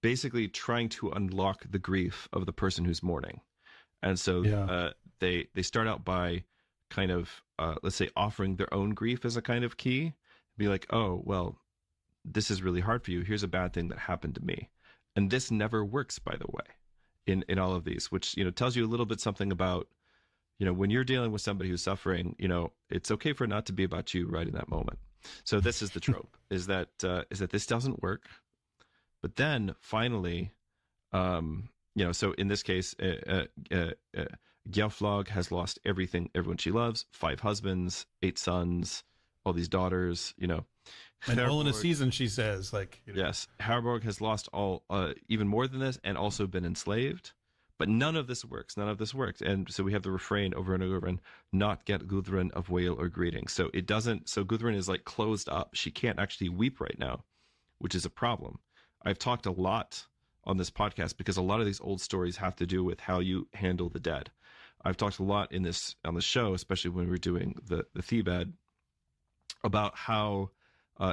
basically trying to unlock the grief of the person who's mourning. And so they start out by kind of, let's say, offering their own grief as a kind of key. Be like, oh, well, this is really hard for you. Here's a bad thing that happened to me. And this never works, by the way, in all of these, which, tells you a little bit something about, when you're dealing with somebody who's suffering, it's okay for it not to be about you right in that moment. So this is the trope, is that this doesn't work. But then finally, so in this case, Gjaflag has lost everyone she loves, 5 husbands, 8 sons, all these daughters, And all in a season, she says, Yes, Herborg has lost all, even more than this, and also been enslaved. But none of this works. None of this works. And so we have the refrain over and over and not get Gudrun of wail or greeting. So it doesn't, so Gudrun is closed up. She can't actually weep right now, which is a problem. I've talked a lot on this podcast because a lot of these old stories have to do with how you handle the dead. I've talked a lot on the show, especially when we're doing the Thebad, about how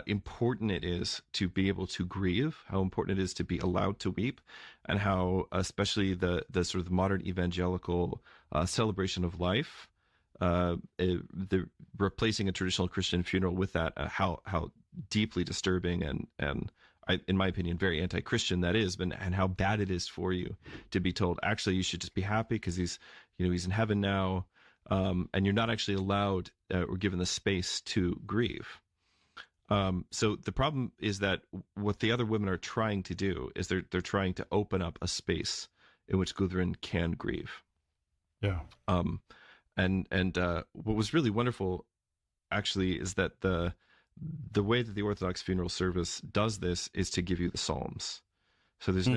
important it is to be able to grieve, how important it is to be allowed to weep, and how especially the sort of the modern evangelical celebration of life, the replacing a traditional Christian funeral with that, how deeply disturbing and in my opinion, very anti-Christian that is, and how bad it is for you to be told, actually, you should just be happy because he's in heaven now, and you're not actually allowed or given the space to grieve. So the problem is that what the other women are trying to do is they're trying to open up a space in which Gudrun can grieve. Yeah. And what was really wonderful, actually, is that the way that the Orthodox funeral service does this is to give you the Psalms. So there's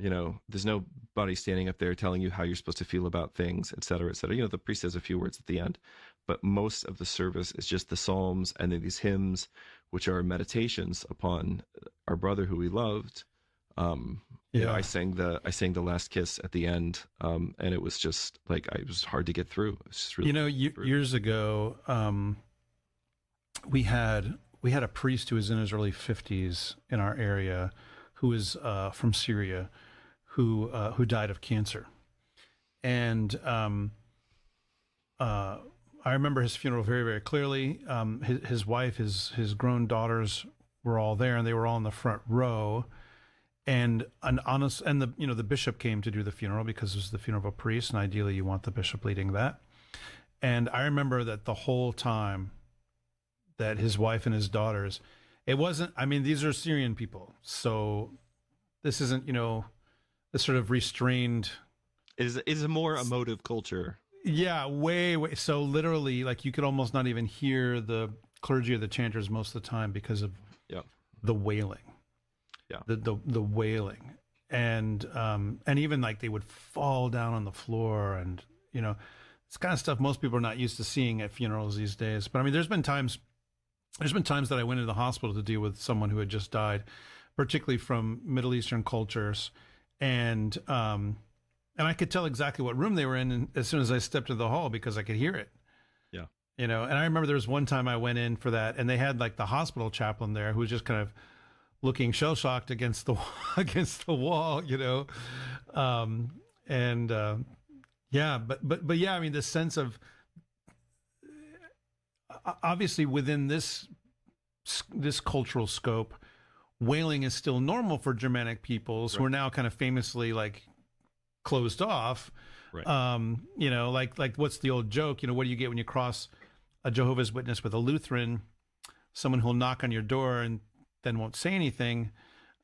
there's nobody standing up there telling you how you're supposed to feel about things, et cetera, et cetera. The priest says a few words at the end, but most of the service is just the Psalms and then these hymns, which are meditations upon our brother who we loved. I sang the last kiss at the end, and it was just it was hard to get through. It was just really years ago, we had a priest who was in his early 50s in our area, who was from Syria, who died of cancer, and I remember his funeral very, very clearly. His wife, his grown daughters were all there, and they were all in the front row. And the bishop came to do the funeral because it was the funeral of a priest, and ideally you want the bishop leading that. And I remember that the whole time that his wife and his daughters, it wasn't, these are Syrian people, so this isn't, this sort of restrained. Is a more emotive culture. Yeah, way. So literally, like you could almost not even hear the clergy or the chanters most of the time because of Yeah. the wailing. Yeah. The wailing. And even like they would fall down on the floor, and it's kind of stuff most people are not used to seeing at funerals these days. But I mean, there's been times that I went into the hospital to deal with someone who had just died, particularly from Middle Eastern cultures, and I could tell exactly what room they were in as soon as I stepped into the hall because I could hear it. Yeah. And I remember there was one time I went in for that, and they had like the hospital chaplain there who was just kind of looking shell shocked against the wall, yeah, but yeah, I mean, the sense of obviously within this cultural scope, wailing is still normal for Germanic peoples who are now kind of famously like closed off. Right. Like what's the old joke? What do you get when you cross a Jehovah's Witness with a Lutheran? Someone who'll knock on your door and then won't say anything.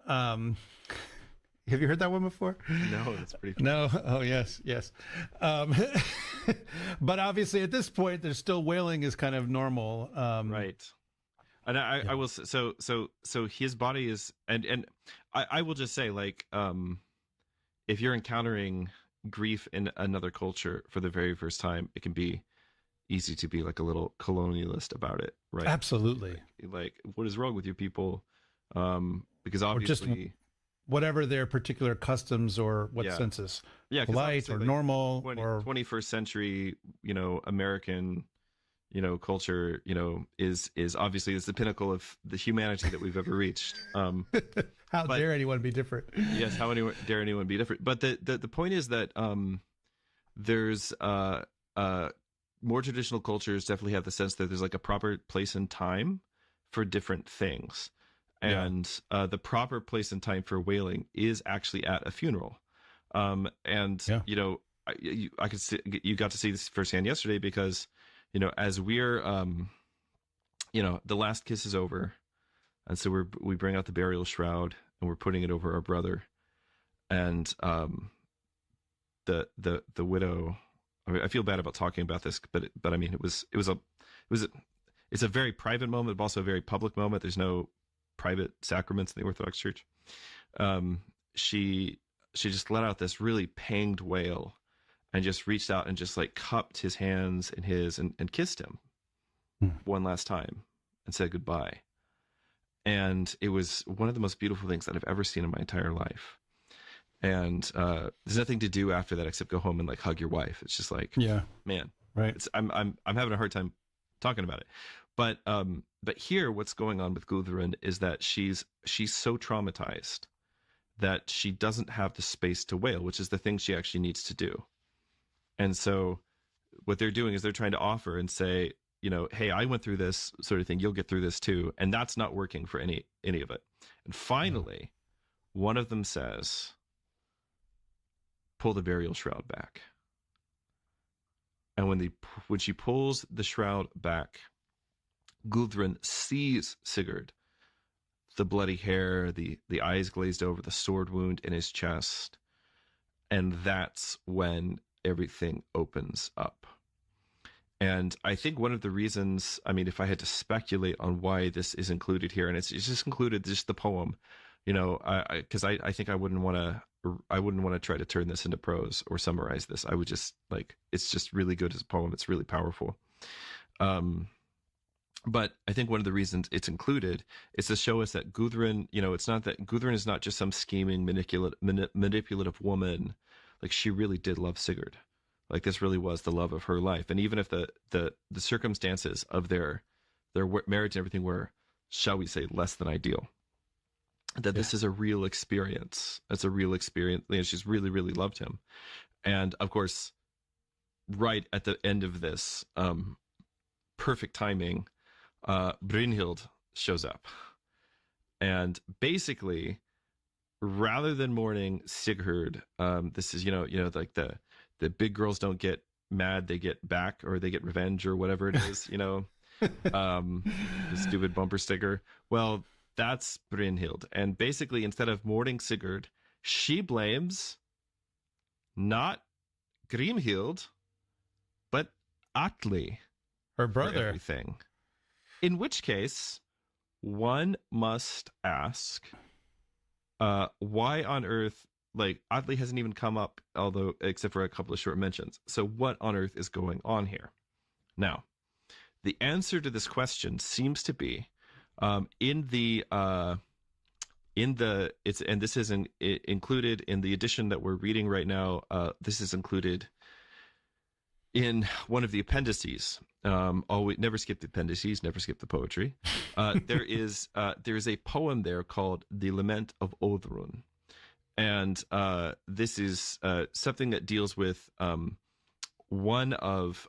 Have you heard that one before? No, that's pretty funny. No. Oh, yes. But obviously at this point, there's still wailing is kind of normal. Right. And I will, so his body is, and I will just say, like, if you're encountering grief in another culture for the very first time, it can be easy to be like a little colonialist about it, right? Absolutely. Like what is wrong with you people? Because obviously, or just whatever their particular customs or what census, polite or like normal 21st century, American, culture, is obviously is the pinnacle of the humanity that we've ever reached. How dare anyone be different? Yes, how dare anyone be different? But the point is that there's more traditional cultures definitely have the sense that there's like a proper place and time for different things. And the proper place and time for wailing is actually at a funeral. I could see, you got to see this firsthand yesterday because, as we're, the last kiss is over. And so we bring out the burial shroud and we're putting it over our brother. And the widow, I mean, I feel bad about talking about this, but I mean, it's a very private moment, but also a very public moment. There's no private sacraments in the Orthodox Church. She just let out this really panged wail and just reached out and just like cupped his hands in his and kissed him one last time and said goodbye. And it was one of the most beautiful things that I've ever seen in my entire life. And there's nothing to do after that except go home and like hug your wife. It's just like, man, right. I'm having a hard time talking about it. But here, what's going on with Gudrun is that she's so traumatized that she doesn't have the space to wail, which is the thing she actually needs to do. And so what they're doing is they're trying to offer and say, hey, I went through this sort of thing. You'll get through this too. And that's not working for any of it. And finally, one of them says, pull the burial shroud back. And when she pulls the shroud back, Gudrun sees Sigurd, the bloody hair, the eyes glazed over, the sword wound in his chest. And that's when everything opens up. And I think one of the reasons, I mean, if I had to speculate on why this is included here, and it's just included just the poem, because I think I wouldn't want to try to turn this into prose or summarize this. I would just it's just really good as a poem. It's really powerful. But I think one of the reasons it's included is to show us that Gudrun, it's not that Gudrun is not just some scheming, manipulative woman. Like she really did love Sigurd. Like this really was the love of her life. And even if the circumstances of their marriage and everything were, shall we say, less than ideal, that this is a real experience. It's a real experience. She's really, really loved him. And of course, right at the end of this, perfect timing, Brynhild shows up. And basically, rather than mourning Sigurd, this is, like the big girls don't get mad, they get back, or they get revenge, or whatever it is, the stupid bumper sticker. Well, that's Brynhild. And basically, instead of mourning Sigurd, she blames not Grimhild, Atli Her for brother. everything. In which case, one must ask, why on earth, like, Atli hasn't even come up, although except for a couple of short mentions. So what on earth is going on here? Now, the answer to this question seems to be this is included in the edition that we're reading right now. This is included in one of the appendices. Always never skip the appendices, never skip the poetry. There is a poem there called "The Lament of Gudrun," and this is something that deals with one of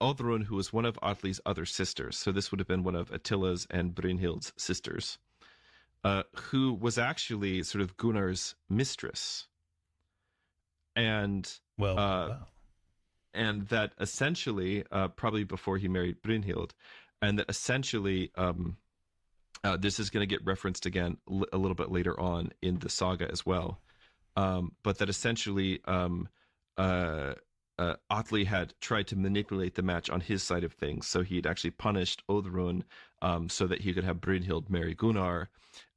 Gudrun, who was one of Atli's other sisters. So this would have been one of Attila's and Brynhild's sisters, who was actually sort of Gunnar's mistress, and and that essentially, probably before he married Brynhild, and that essentially, this is going to get referenced again a little bit later on in the saga as well, but that essentially Atli had tried to manipulate the match on his side of things, so he'd actually punished Gudrun so that he could have Brynhild marry Gunnar.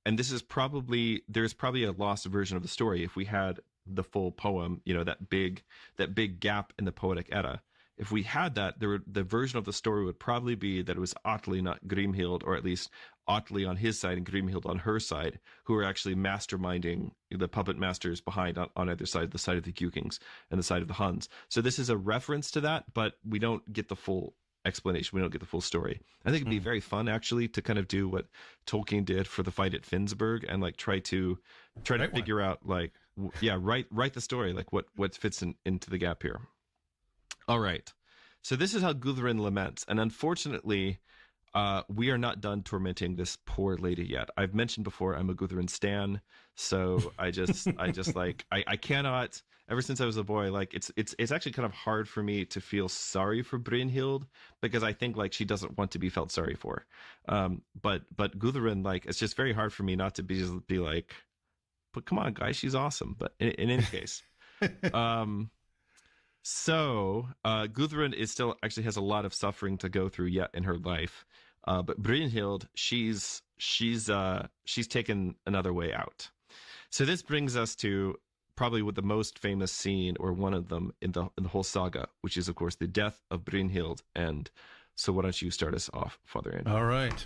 And there's probably a lost version of the story. If we had the full poem, that big gap in the poetic Edda, if we had that, the version of the story would probably be that it was Atli, not Grimhild, or at least Atli on his side and Grimhild on her side, who were actually masterminding the puppet masters behind on either side, the side of the Gjukings and the side of the Huns. So this is a reference to that, but we don't get the full explanation. We don't get the full story. I think it'd be very fun actually to kind of do what Tolkien did for the fight at Finnsburg and like try to figure out like, write the story, like what fits into the gap here. All right. So this is how Gudrun laments. And unfortunately, we are not done tormenting this poor lady yet. I've mentioned before, I'm a Gudrun stan. So I cannot, ever since I was a boy, like it's actually kind of hard for me to feel sorry for Brynhild because I think like she doesn't want to be felt sorry for. But Gudrun, like, it's just very hard for me not to be like, but come on, guys, she's awesome. But in any case, so Gudrun is still actually has a lot of suffering to go through yet in her life. But Brynhild, she's taken another way out. So this brings us to probably with the most famous scene, or one of them in the whole saga, which is of course the death of Brynhild. And so why don't you start us off, Father Andrew? All right.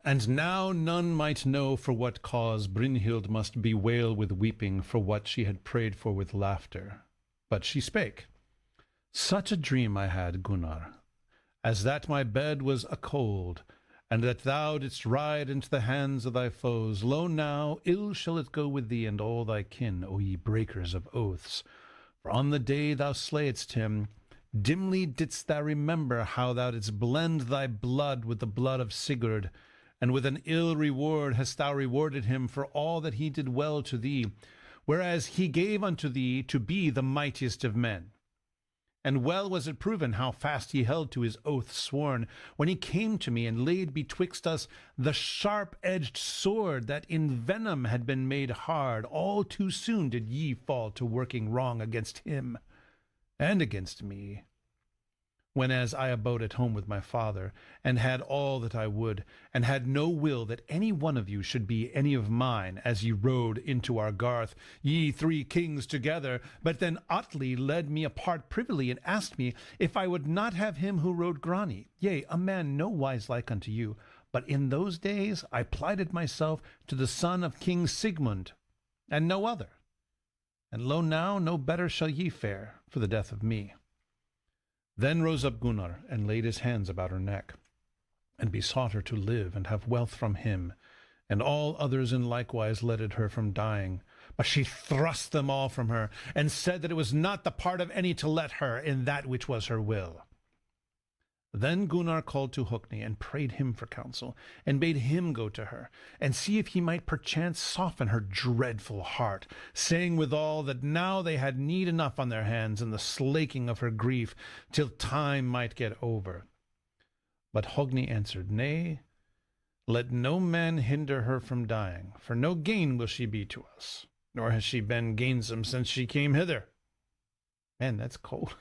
And now none might know for what cause Brynhild must bewail with weeping for what she had prayed for with laughter. But she spake, "Such a dream I had, Gunnar, as that my bed was a cold, and that thou didst ride into the hands of thy foes. Lo now, ill shall it go with thee and all thy kin, O ye breakers of oaths. For on the day thou slayedst him, dimly didst thou remember how thou didst blend thy blood with the blood of Sigurd, and with an ill reward hast thou rewarded him for all that he did well to thee, whereas he gave unto thee to be the mightiest of men. And well was it proven how fast he held to his oath sworn, when he came to me and laid betwixt us the sharp-edged sword that in venom had been made hard. All too soon did ye fall to working wrong against him and against me. Whenas I abode at home with my father, and had all that I would, and had no will that any one of you should be any of mine, as ye rode into our garth, ye three kings together. But then Atli led me apart privily, and asked me if I would not have him who rode Grani, yea, a man no wise like unto you. But in those days I plighted myself to the son of King Sigmund, and no other. And lo now, no better shall ye fare for the death of me." Then rose up Gunnar, and laid his hands about her neck, and besought her to live and have wealth from him, and all others in likewise ledded her from dying. But she thrust them all from her, and said that it was not the part of any to let her in that which was her will. Then Gunnar called to Högni, and prayed him for counsel, and bade him go to her, and see if he might perchance soften her dreadful heart, saying withal that now they had need enough on their hands in the slaking of her grief, till time might get over. But Högni answered, "Nay, let no man hinder her from dying, for no gain will she be to us, nor has she been gainsome since she came hither." Man, that's cold.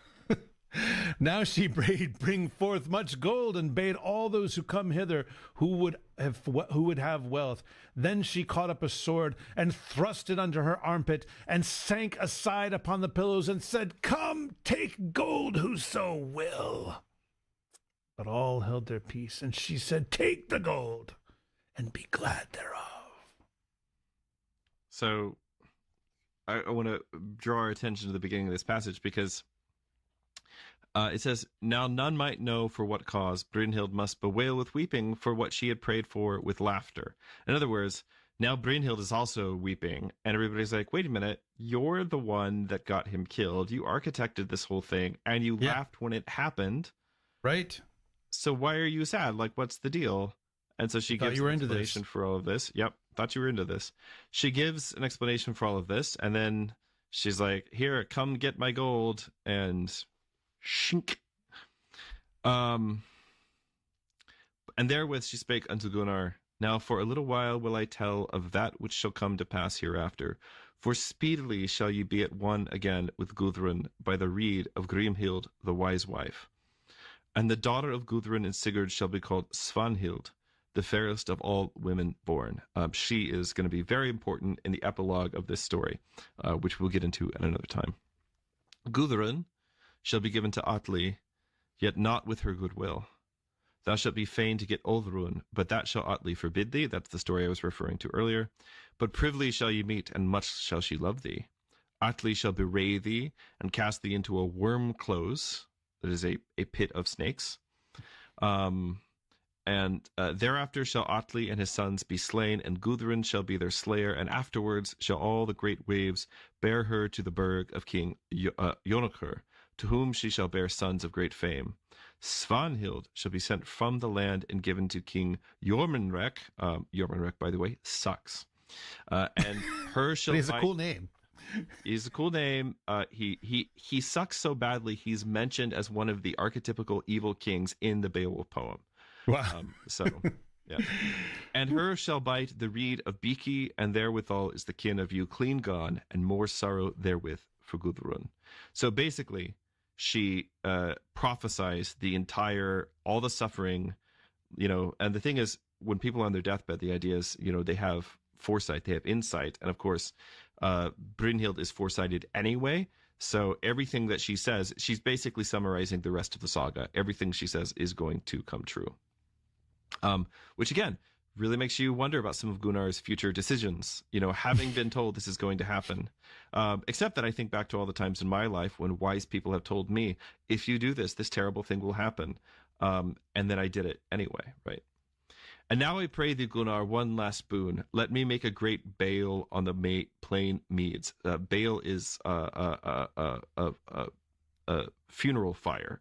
Now she bade bring forth much gold, and bade all those who come hither who would have wealth. Then she caught up a sword and thrust it under her armpit, and sank aside upon the pillows, and said, "Come, take gold, whoso will." But all held their peace, and she said, "Take the gold, and be glad thereof." So I want to draw our attention to the beginning of this passage, because it says, "Now none might know for what cause Brynhild must bewail with weeping for what she had prayed for with laughter." In other words, now Brynhild is also weeping, and everybody's like, wait a minute, you're the one that got him killed. You architected this whole thing, and you laughed when it happened. Right. So why are you sad? Like, what's the deal? And so she gives an explanation for all of this. Yep, thought you were into this. She gives an explanation for all of this, and then she's like, "Here, come get my gold," and shink. And therewith she spake unto Gunnar, "Now for a little while will I tell of that which shall come to pass hereafter. For speedily shall ye be at one again with Gudrun by the rede of Grimhild the wise wife. And the daughter of Gudrun and Sigurd shall be called Svanhild, the fairest of all women born." She is going to be very important in the epilogue of this story, which we'll get into at another time. "Gudrun shall be given to Atli, yet not with her goodwill. Thou shalt be fain to get Oldrun, but that shall Atli forbid thee." That's the story I was referring to earlier. "But privily shall ye meet, and much shall she love thee. Atli shall bewray thee, and cast thee into a worm close," that is a pit of snakes. Thereafter shall Atli and his sons be slain, and Gudrun shall be their slayer, and afterwards shall all the great waves bear her to the burg of King Jónakr, to whom she shall bear sons of great fame. Svanhild shall be sent from the land and given to King Jormunrek. Jormunrek, by the way, sucks. And her shall. He's a cool name. He's a cool name. He sucks so badly. He's mentioned as one of the archetypical evil kings in the Beowulf poem. Wow. Yeah. "And her shall bite the reed of Biki, and therewithal is the kin of you clean gone, and more sorrow therewith for Gudrun." So basically, she prophesies all the suffering, and the thing is, when people are on their deathbed, the idea is, they have foresight, they have insight, and of course, Brynhild is foresighted anyway. So everything that she says, she's basically summarizing the rest of the saga. Everything she says is going to come true. Which again, really makes you wonder about some of Gunnar's future decisions, having been told this is going to happen. Except that I think back to all the times in my life when wise people have told me, if you do this, this terrible thing will happen. And then I did it anyway, right? "And now I pray thee, Gunnar, one last boon. Let me make a great bale on the plain meads." Bale is a funeral fire.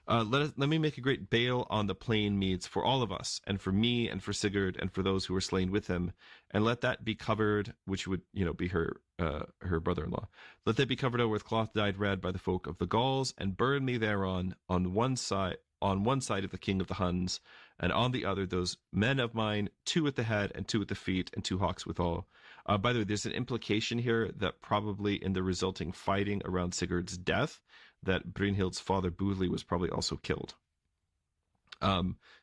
Let me make a great bale on the plain meads for all of us, and for me, and for Sigurd, and for those who were slain with him, and let that be covered, which would be her brother-in-law. "Let that be covered over with cloth dyed red by the folk of the Gauls, and burn me thereon on one side of the king of the Huns, and on the other those men of mine, 2 at the head and 2 at the feet, and 2 hawks withal." By the way, there's an implication here that probably in the resulting fighting around Sigurd's death, that Brynhild's father Budli was probably also killed,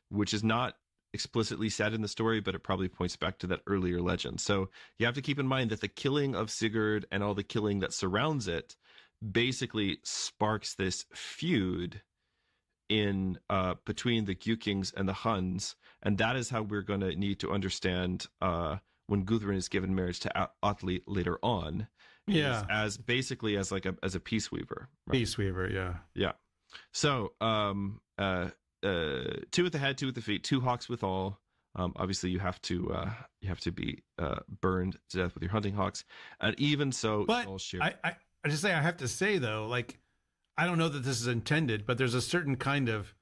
which is not explicitly said in the story, but it probably points back to that earlier legend. So you have to keep in mind that the killing of Sigurd and all the killing that surrounds it basically sparks this feud in between the Gjukings and the Huns, and that is how we're going to need to understand when Gudrun is given marriage to Atli later on. Yeah, as basically as a peace weaver. Right? Peace weaver, yeah. So 2 at the head, 2 at the feet, 2 hawks withal. Obviously, you have to be burned to death with your hunting hawks, and even so, but I just say I have to say though, like, I don't know that this is intended, but there's a certain kind of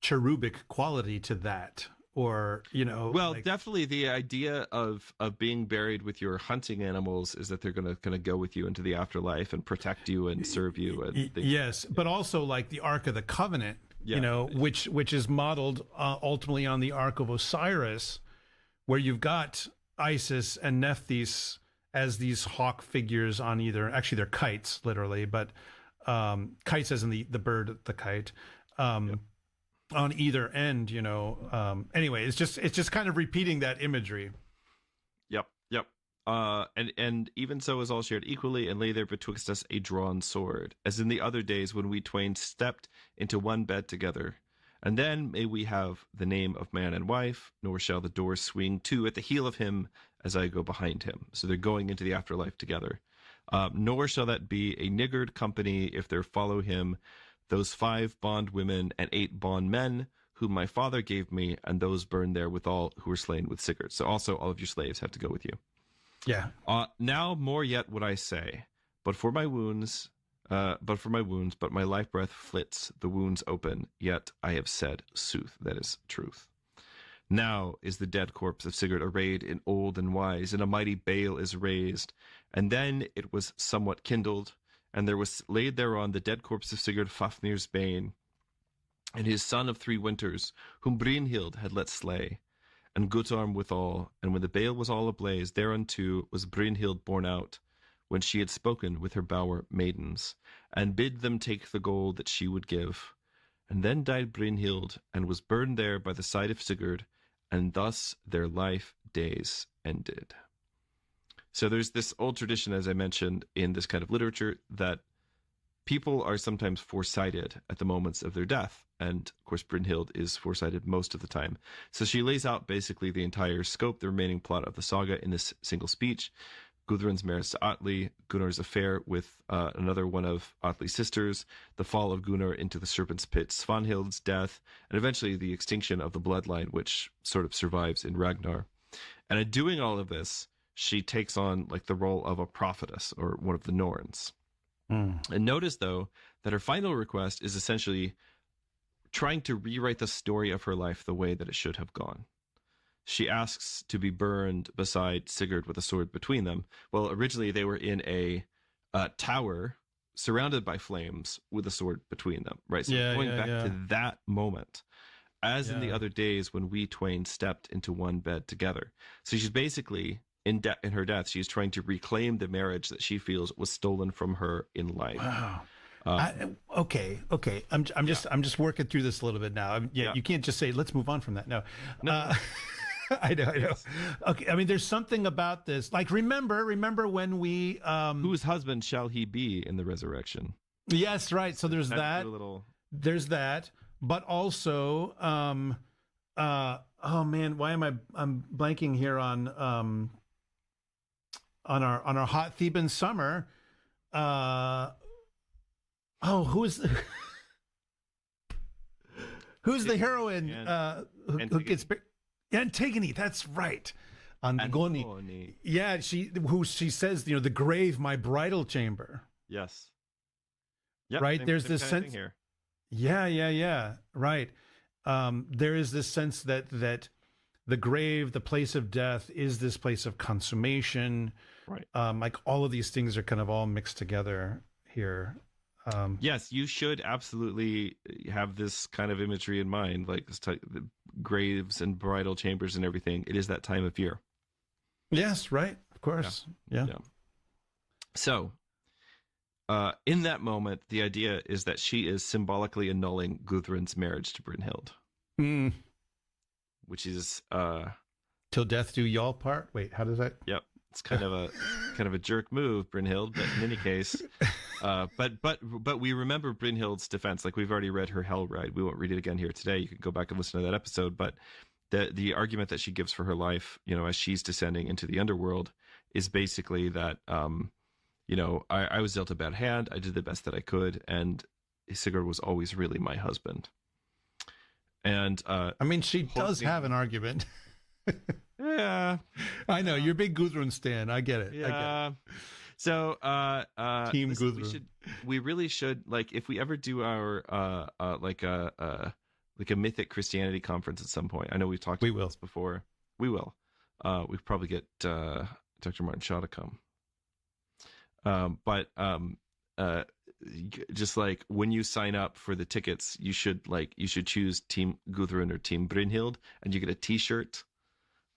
cherubic quality to that. Or, well, definitely the idea of being buried with your hunting animals is that they're going to go with you into the afterlife and protect you and serve you. And yes, but also like the Ark of the Covenant, which is modeled ultimately on the Ark of Osiris, where you've got Isis and Nephthys as these hawk figures on either, actually they're kites literally, but kites as in the bird, the kite, on either end, you know. Anyway, it's just kind of repeating that imagery. Yep. And even so is all shared equally, and lay there betwixt us a drawn sword, as in the other days when we twain stepped into one bed together. And then may we have the name of man and wife, nor shall the doors swing to at the heel of him as I go behind him. So they're going into the afterlife together. Nor shall that be a niggard company if there follow him those 5 bond women and 8 bond men, whom my father gave me, and those burned there withal who were slain with Sigurd. So also all of your slaves have to go with you. Yeah. Now more yet would I say, but for my wounds, but my life breath flits, the wounds open, yet I have said sooth, that is truth. Now is the dead corpse of Sigurd arrayed in old and wise, and a mighty bale is raised, and then it was somewhat kindled, and there was laid thereon the dead corpse of Sigurd Fafnir's bane, and his son of 3 winters, whom Brynhild had let slay, and Guttorm withal. And when the bale was all ablaze, thereunto was Brynhild borne out, when she had spoken with her bower maidens, and bid them take the gold that she would give. And then died Brynhild, and was burned there by the side of Sigurd, and thus their life days ended. So there's this old tradition, as I mentioned, in this kind of literature, that people are sometimes foresighted at the moments of their death. And of course, Brynhild is foresighted most of the time. So she lays out basically the entire scope, the remaining plot of the saga in this single speech. Gudrun's marriage to Atli, Gunnar's affair with another one of Atli's sisters, the fall of Gunnar into the serpent's pit, Svanhild's death, and eventually the extinction of the bloodline, which sort of survives in Ragnar. And in doing all of this, she takes on like the role of a prophetess or one of the Norns. And notice, though, that her final request is essentially trying to rewrite the story of her life the way that it should have gone. She asks to be burned beside Sigurd with a sword between them. Well, originally they were in a tower surrounded by flames with a sword between them, right? So going back to that moment, as in the other days when we twain stepped into one bed together. So she's basically, in her death, she's trying to reclaim the marriage that she feels was stolen from her in life. Wow. Okay. I'm just working through this a little bit now. You can't just say, let's move on from that. No. I know. Yes. Okay. I mean, there's something about this. Like, remember when we, whose husband shall he be in the resurrection? Yes. Right. So there's that, there's that, but also, oh man, why I'm blanking here on our hot Theban summer. Who's the heroine who gets Antigone? That's right. Antigone. Yeah, she says, the grave, my bridal chamber. Yes. Yep, right. There's this sense here. Yeah. Right. There is this sense that the grave, the place of death, is this place of consummation. Right. Like all of these things are kind of all mixed together here. Yes, you should absolutely have this kind of imagery in mind, like the graves and bridal chambers and everything. It is that time of year. Yes, right. Of course. Yeah. So, in that moment, the idea is that she is symbolically annulling Gudrun's marriage to Brynhild. Which is till death do y'all part. Wait, how does that? Yep. It's kind of a jerk move, Brynhild, but in any case, but we remember Brynhild's defense. Like, we've already read her Hell Ride. We won't read it again here today. You can go back and listen to that episode. But the argument that she gives for her life, as she's descending into the underworld, is basically that, I was dealt a bad hand. I did the best that I could, and Sigurd was always really my husband. And I mean, she does have an argument. Yeah, I know you're a big Gudrun stan. I get it. Yeah. So, Team Gudrun. We really should, like, if we ever do our like a mythic Christianity conference at some point. I know we've talked about this before. We will. We probably get Dr. Martin Shaw to come. But just like when you sign up for the tickets, you should choose Team Gudrun or Team Brynhild, and you get a T-shirt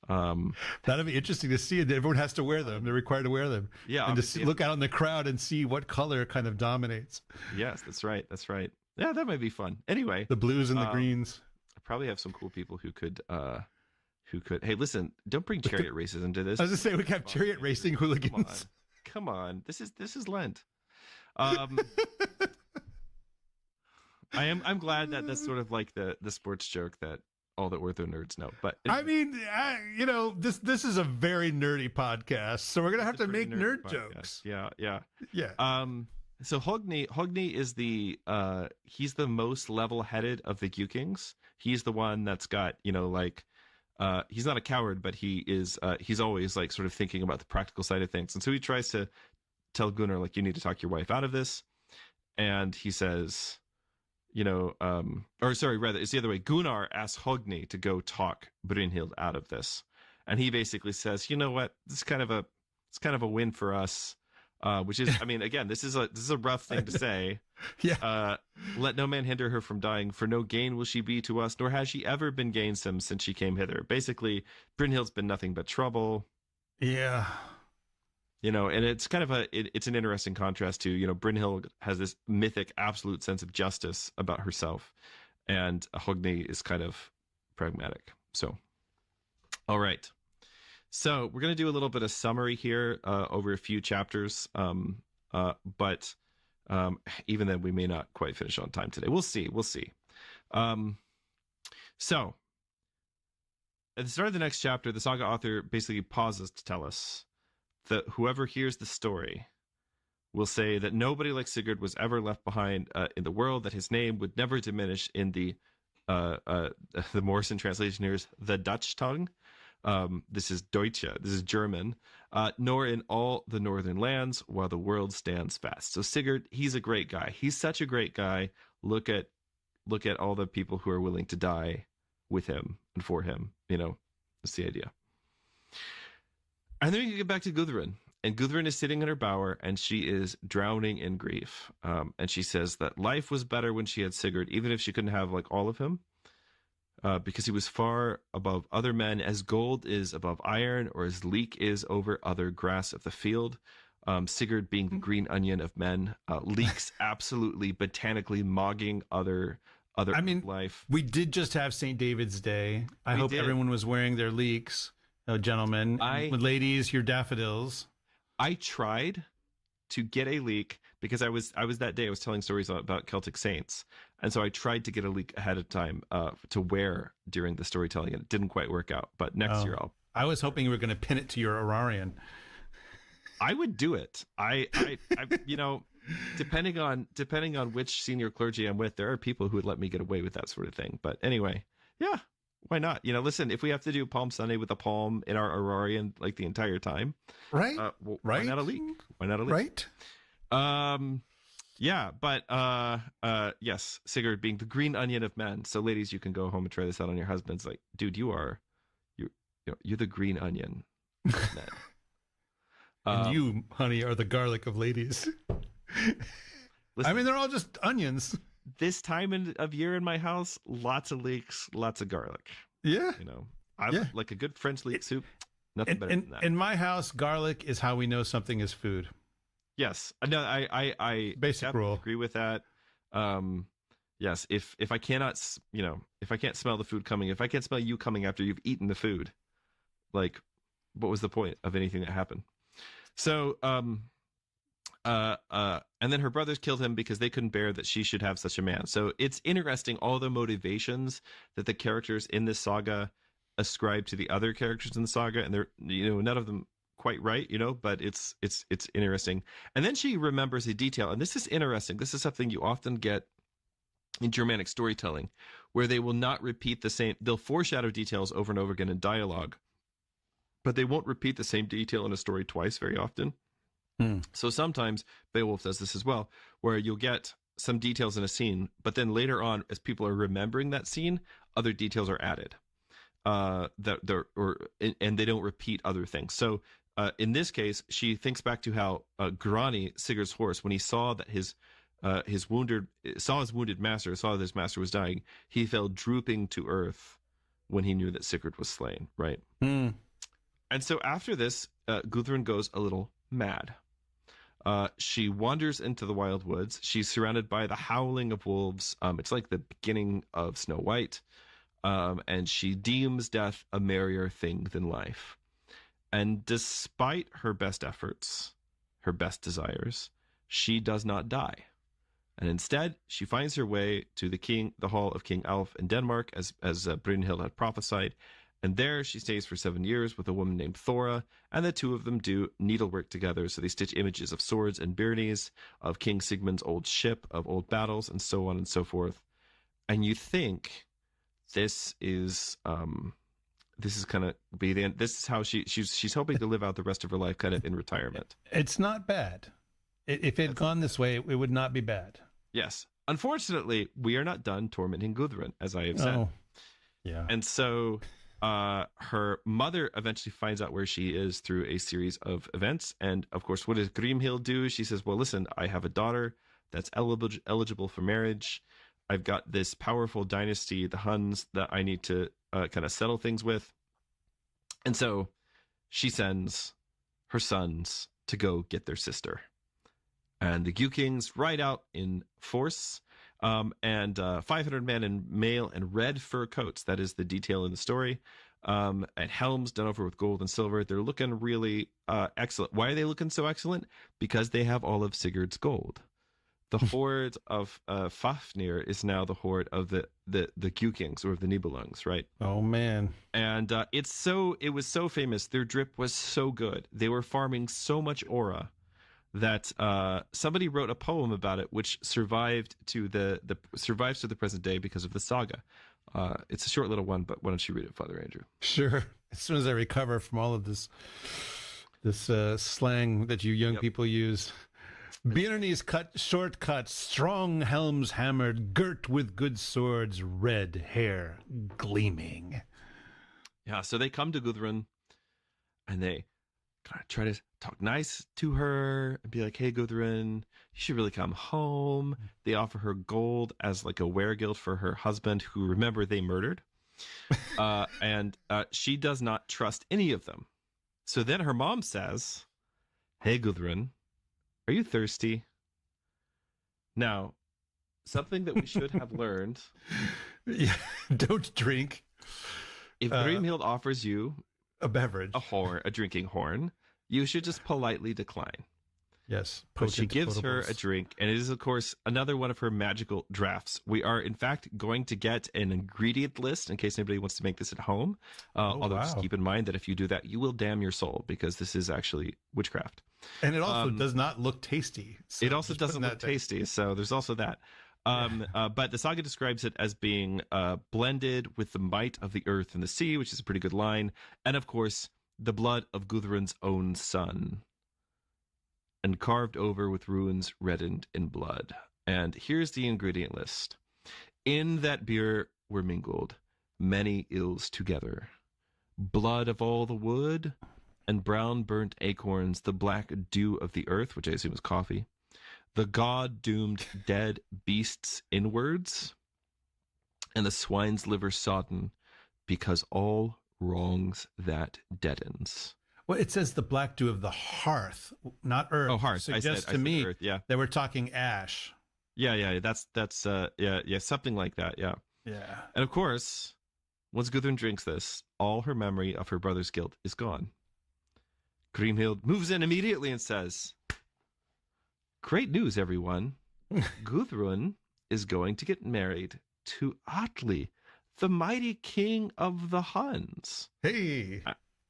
That'd be interesting to see. Everyone has to wear them. They're required to wear them. Yeah, and to see, look out in the crowd and see what color kind of dominates. Yes, that's right. That's right. Yeah, that might be fun. Anyway, the blues and the greens. I probably have some cool people who could. Hey, listen! Don't bring chariot races into this. I was just saying we can have chariot racing hooligans. Come on. This is Lent. I'm glad that that's sort of like the sports joke that all the ortho nerds know. But I mean, this is a very nerdy podcast, so we're gonna have to make nerd jokes. Yeah. So Högni is he's the most level-headed of the Gjukings. He's the one that's got he's not a coward, but he's always like sort of thinking about the practical side of things, and so he tries to tell Gunnar, like, you need to talk your wife out of this, and he says, it's the other way. Gunnar asks Högni to go talk Brynhild out of this, and he basically says, you know what, it's kind of a win for us, which is, I mean, again, this is a rough thing to say. Yeah. Let no man hinder her from dying, for no gain will she be to us, nor has she ever been gainsome since she came hither. Basically, Brynhild's been nothing but trouble. Yeah. And it's kind of it's an interesting contrast to, Brynhild has this mythic absolute sense of justice about herself, and Högni is kind of pragmatic. So, all right. So we're going to do a little bit of summary here over a few chapters, but even then we may not quite finish on time today. We'll see. So at the start of the next chapter, the saga author basically pauses to tell us that whoever hears the story will say that nobody like Sigurd was ever left behind in the world, that his name would never diminish in the Morrison translation here is the Dutch tongue. This is Deutsche, this is German, nor in all the northern lands while the world stands fast. So Sigurd, he's a great guy. He's such a great guy. Look at all the people who are willing to die with him and for him. That's the idea. And then we can get back to Gudrun. And Gudrun is sitting in her bower, and she is drowning in grief. And she says that life was better when she had Sigurd, even if she couldn't have like all of him, because he was far above other men, as gold is above iron, or as leek is over other grass of the field. Sigurd being the green onion of men, leeks absolutely botanically mogging other life. We did just have St. David's Day. I hope everyone was wearing their leeks. Oh, gentlemen, ladies, your daffodils. I tried to get a leek because I was that day I was telling stories about Celtic saints, and so I tried to get a leek ahead of time to wear during the storytelling, and it didn't quite work out. But next year I was hoping you were going to pin it to your orarion. I would do it. I depending on which senior clergy I'm with, there are people who would let me get away with that sort of thing. But anyway, yeah. Why not? Listen, if we have to do Palm Sunday with a palm in our orarion like the entire time, right? Why not a leek? Right? Yeah, but yes, Sigurd being the green onion of men. So ladies, you can go home and try this out on your husbands. Like, dude, you're the green onion of men. And you, honey, are the garlic of ladies. Listen, I mean, they're all just onions. This time of year in my house, lots of leeks, lots of garlic. Yeah. I like a good French leek soup. Nothing better than that. In my house, garlic is how we know something is food. Yes. No, I basic rule. Agree with that. Yes. If I cannot, if I can't smell the food coming, if I can't smell you coming after you've eaten the food, like, what was the point of anything that happened? So, and then her brothers killed him because they couldn't bear that she should have such a man. So it's interesting, all the motivations that the characters in this saga ascribe to the other characters in the saga, and they're, none of them quite right, but it's interesting. And then she remembers a detail, and this is interesting. This is something you often get in Germanic storytelling, where they will not repeat the same, they'll foreshadow details over and over again in dialogue, but they won't repeat the same detail in a story twice very often. So sometimes Beowulf does this as well, where you'll get some details in a scene, but then later on, as people are remembering that scene, other details are added, and they don't repeat other things. So in this case, she thinks back to how Grani, Sigurd's horse, when he saw that his wounded master, saw that his master was dying, he fell drooping to earth when he knew that Sigurd was slain, right? Mm. And so after this, Gudrun goes a little mad. She wanders into the wild woods. She's surrounded by the howling of wolves. It's like the beginning of Snow White. And she deems death a merrier thing than life. And despite her best efforts, her best desires, she does not die. And instead, she finds her way to the hall of King Alf in Denmark, as Brynhild had prophesied. And there she stays for 7 years with a woman named Thora, and the two of them do needlework together. So they stitch images of swords and byrnies, of King Sigmund's old ship, of old battles, and so on and so forth. And you think this is kind of be the end. This is how she's hoping to live out the rest of her life, kind of in retirement. It's not bad. If it had gone this way, it would not be bad. Yes. Unfortunately, we are not done tormenting Gudrun, as I have said. Oh, yeah. And so her mother eventually finds out where she is through a series of events. And of course, what does Grimhild do? She says, well, listen, I have a daughter that's eligible for marriage. I've got this powerful dynasty, the Huns, that I need to kind of settle things with. And so she sends her sons to go get their sister. And the Gjukings ride out in force, and 500 men in mail and red fur coats. That is the detail in the story. And helms done over with gold and silver. They're looking really excellent. Why are they looking so excellent? Because they have all of Sigurd's gold. The horde of Fafnir is now the horde of the Gjukings, or the Nibelungs, right? Oh, man. And it was so famous. Their drip was so good. They were farming so much aura that somebody wrote a poem about it, which survives to the present day because of the saga. It's a short little one, but why don't you read it, Father Andrew? Sure. As soon as I recover from all of this slang that you young people use. Byrnies cut, short cut, strong helms hammered, girt with good swords, red hair gleaming. Yeah, so they come to Gudrun, and they kind of try to talk nice to her and be like, hey, Gudrun, you should really come home. They offer her gold as like a weregild for her husband, who, remember, they murdered. And she does not trust any of them. So then her mom says, hey, Gudrun, are you thirsty? Now, something that we should have learned. Yeah, don't drink. If Brynhild offers you a beverage, a drinking horn, you should just politely decline. Yes. But she gives her a drink, and it is, of course, another one of her magical drafts. We are, in fact, going to get an ingredient list in case anybody wants to make this at home. Although just keep in mind that if you do that, you will damn your soul, because this is actually witchcraft. And it also does not look tasty. So it also doesn't look tasty, so there's also that. But the saga describes it as being blended with the might of the earth and the sea, which is a pretty good line. And, of course, the blood of Gudrun's own son, and carved over with runes reddened in blood. And here's the ingredient list. In that beer were mingled many ills together, blood of all the wood, and brown burnt acorns, the black dew of the earth, which I assume is coffee, the god-doomed dead beasts inwards, and the swine's liver sodden, because all wrongs that deadens. Well, it says the black dew of the hearth, not earth. Oh, hearth. Suggests I to said me earth, yeah. that we're talking ash. Yeah. That's something like that. Yeah. Yeah. And of course, once Gudrun drinks this, all her memory of her brother's guilt is gone. Grimhild moves in immediately and says, "Great news, everyone! Gudrun is going to get married to Atli, the mighty king of the Huns." Hey.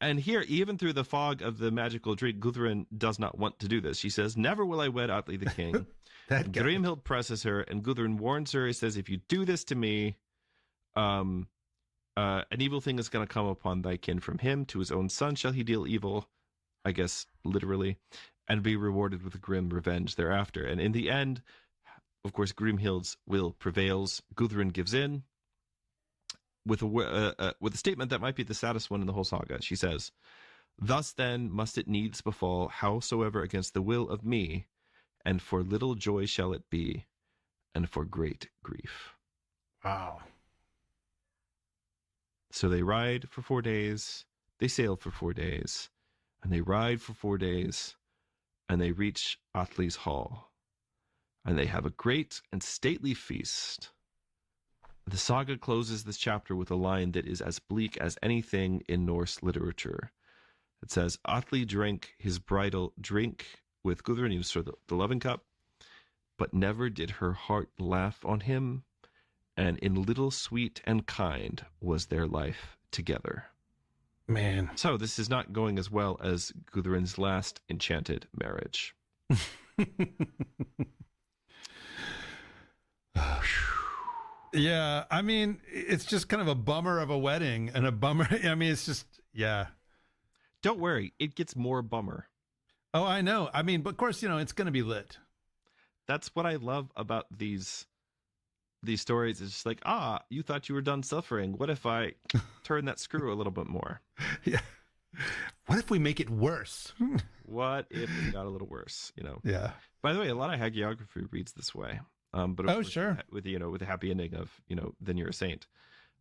And here, even through the fog of the magical drink, Gudrun does not want to do this. She says, "Never will I wed Atli the king." Grimhild presses her, and Gudrun warns her. He says, "If you do this to me, an evil thing is going to come upon thy kin. From him to his own son shall he deal evil," I guess literally, "and be rewarded with grim revenge thereafter." And in the end, of course, Grimhild's will prevails. Gudrun gives in with a statement that might be the saddest one in the whole saga. She says, "Thus then must it needs befall, howsoever against the will of me, and for little joy shall it be, and for great grief." Wow. So they ride for 4 days, they sail for 4 days, and they ride for 4 days, and they reach Atli's hall. And they have a great and stately feast. The saga closes this chapter with a line that is as bleak as anything in Norse literature. It says, Atli drank his bridal drink with Gudrun, used for the loving cup, but never did her heart laugh on him, and in little sweet and kind was their life together. Man. So this is not going as well as Gudrun's last enchanted marriage. Yeah, I mean, it's just kind of a bummer of a wedding and a bummer. I mean, it's just, yeah. Don't worry, it gets more bummer. Oh, I know. I mean, but of course, it's going to be lit. That's what I love about these stories. It's just like, you thought you were done suffering. What if I turn that screw a little bit more? Yeah. What if we make it worse? What if it got a little worse? Yeah. By the way, a lot of hagiography reads this way. But of course, sure. With a happy ending of then you're a saint.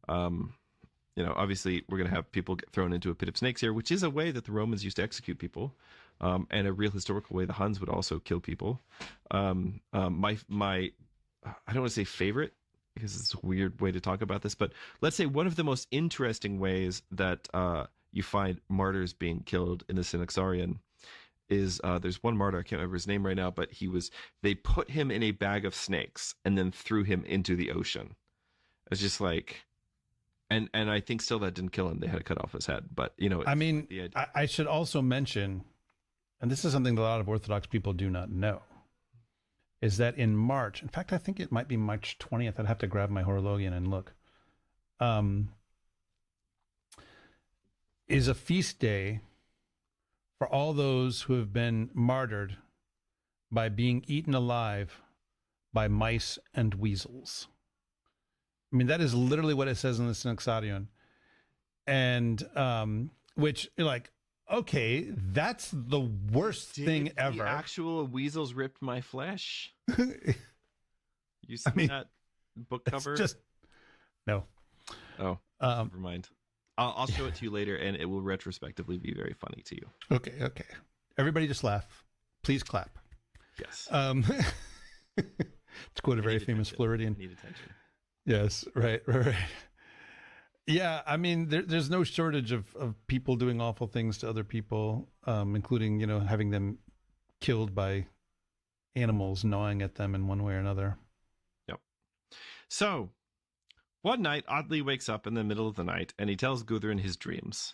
Obviously we're gonna have people get thrown into a pit of snakes here, which is a way that the Romans used to execute people, and a real historical way the Huns would also kill people. My I don't want to say favorite, because it's a weird way to talk about this, but let's say one of the most interesting ways that you find martyrs being killed in the Synaxarion is there's one martyr, I can't remember his name right now, but they put him in a bag of snakes and then threw him into the ocean. It's just like, and I think still that didn't kill him. They had to cut off his head, but I mean, I should also mention, and this is something that a lot of Orthodox people do not know, is that in March, in fact, I think it might be March 20th. I'd have to grab my horologian and look, is a feast day for all those who have been martyred by being eaten alive by mice and weasels. I mean, that is literally what it says in the Synaxarion. And which, like, okay, that's the worst thing ever. The actual weasels ripped my flesh? You see that book cover? No. Oh, never mind. I'll show it to you later, and it will retrospectively be very funny to you. Okay. Everybody just laugh. Please clap. Yes. To quote a very famous Floridian. Need attention. Yes, right. Yeah, I mean, there's no shortage of people doing awful things to other people, including, having them killed by animals gnawing at them in one way or another. Yep. So, one night, Atli wakes up in the middle of the night, and he tells Gudrun his dreams.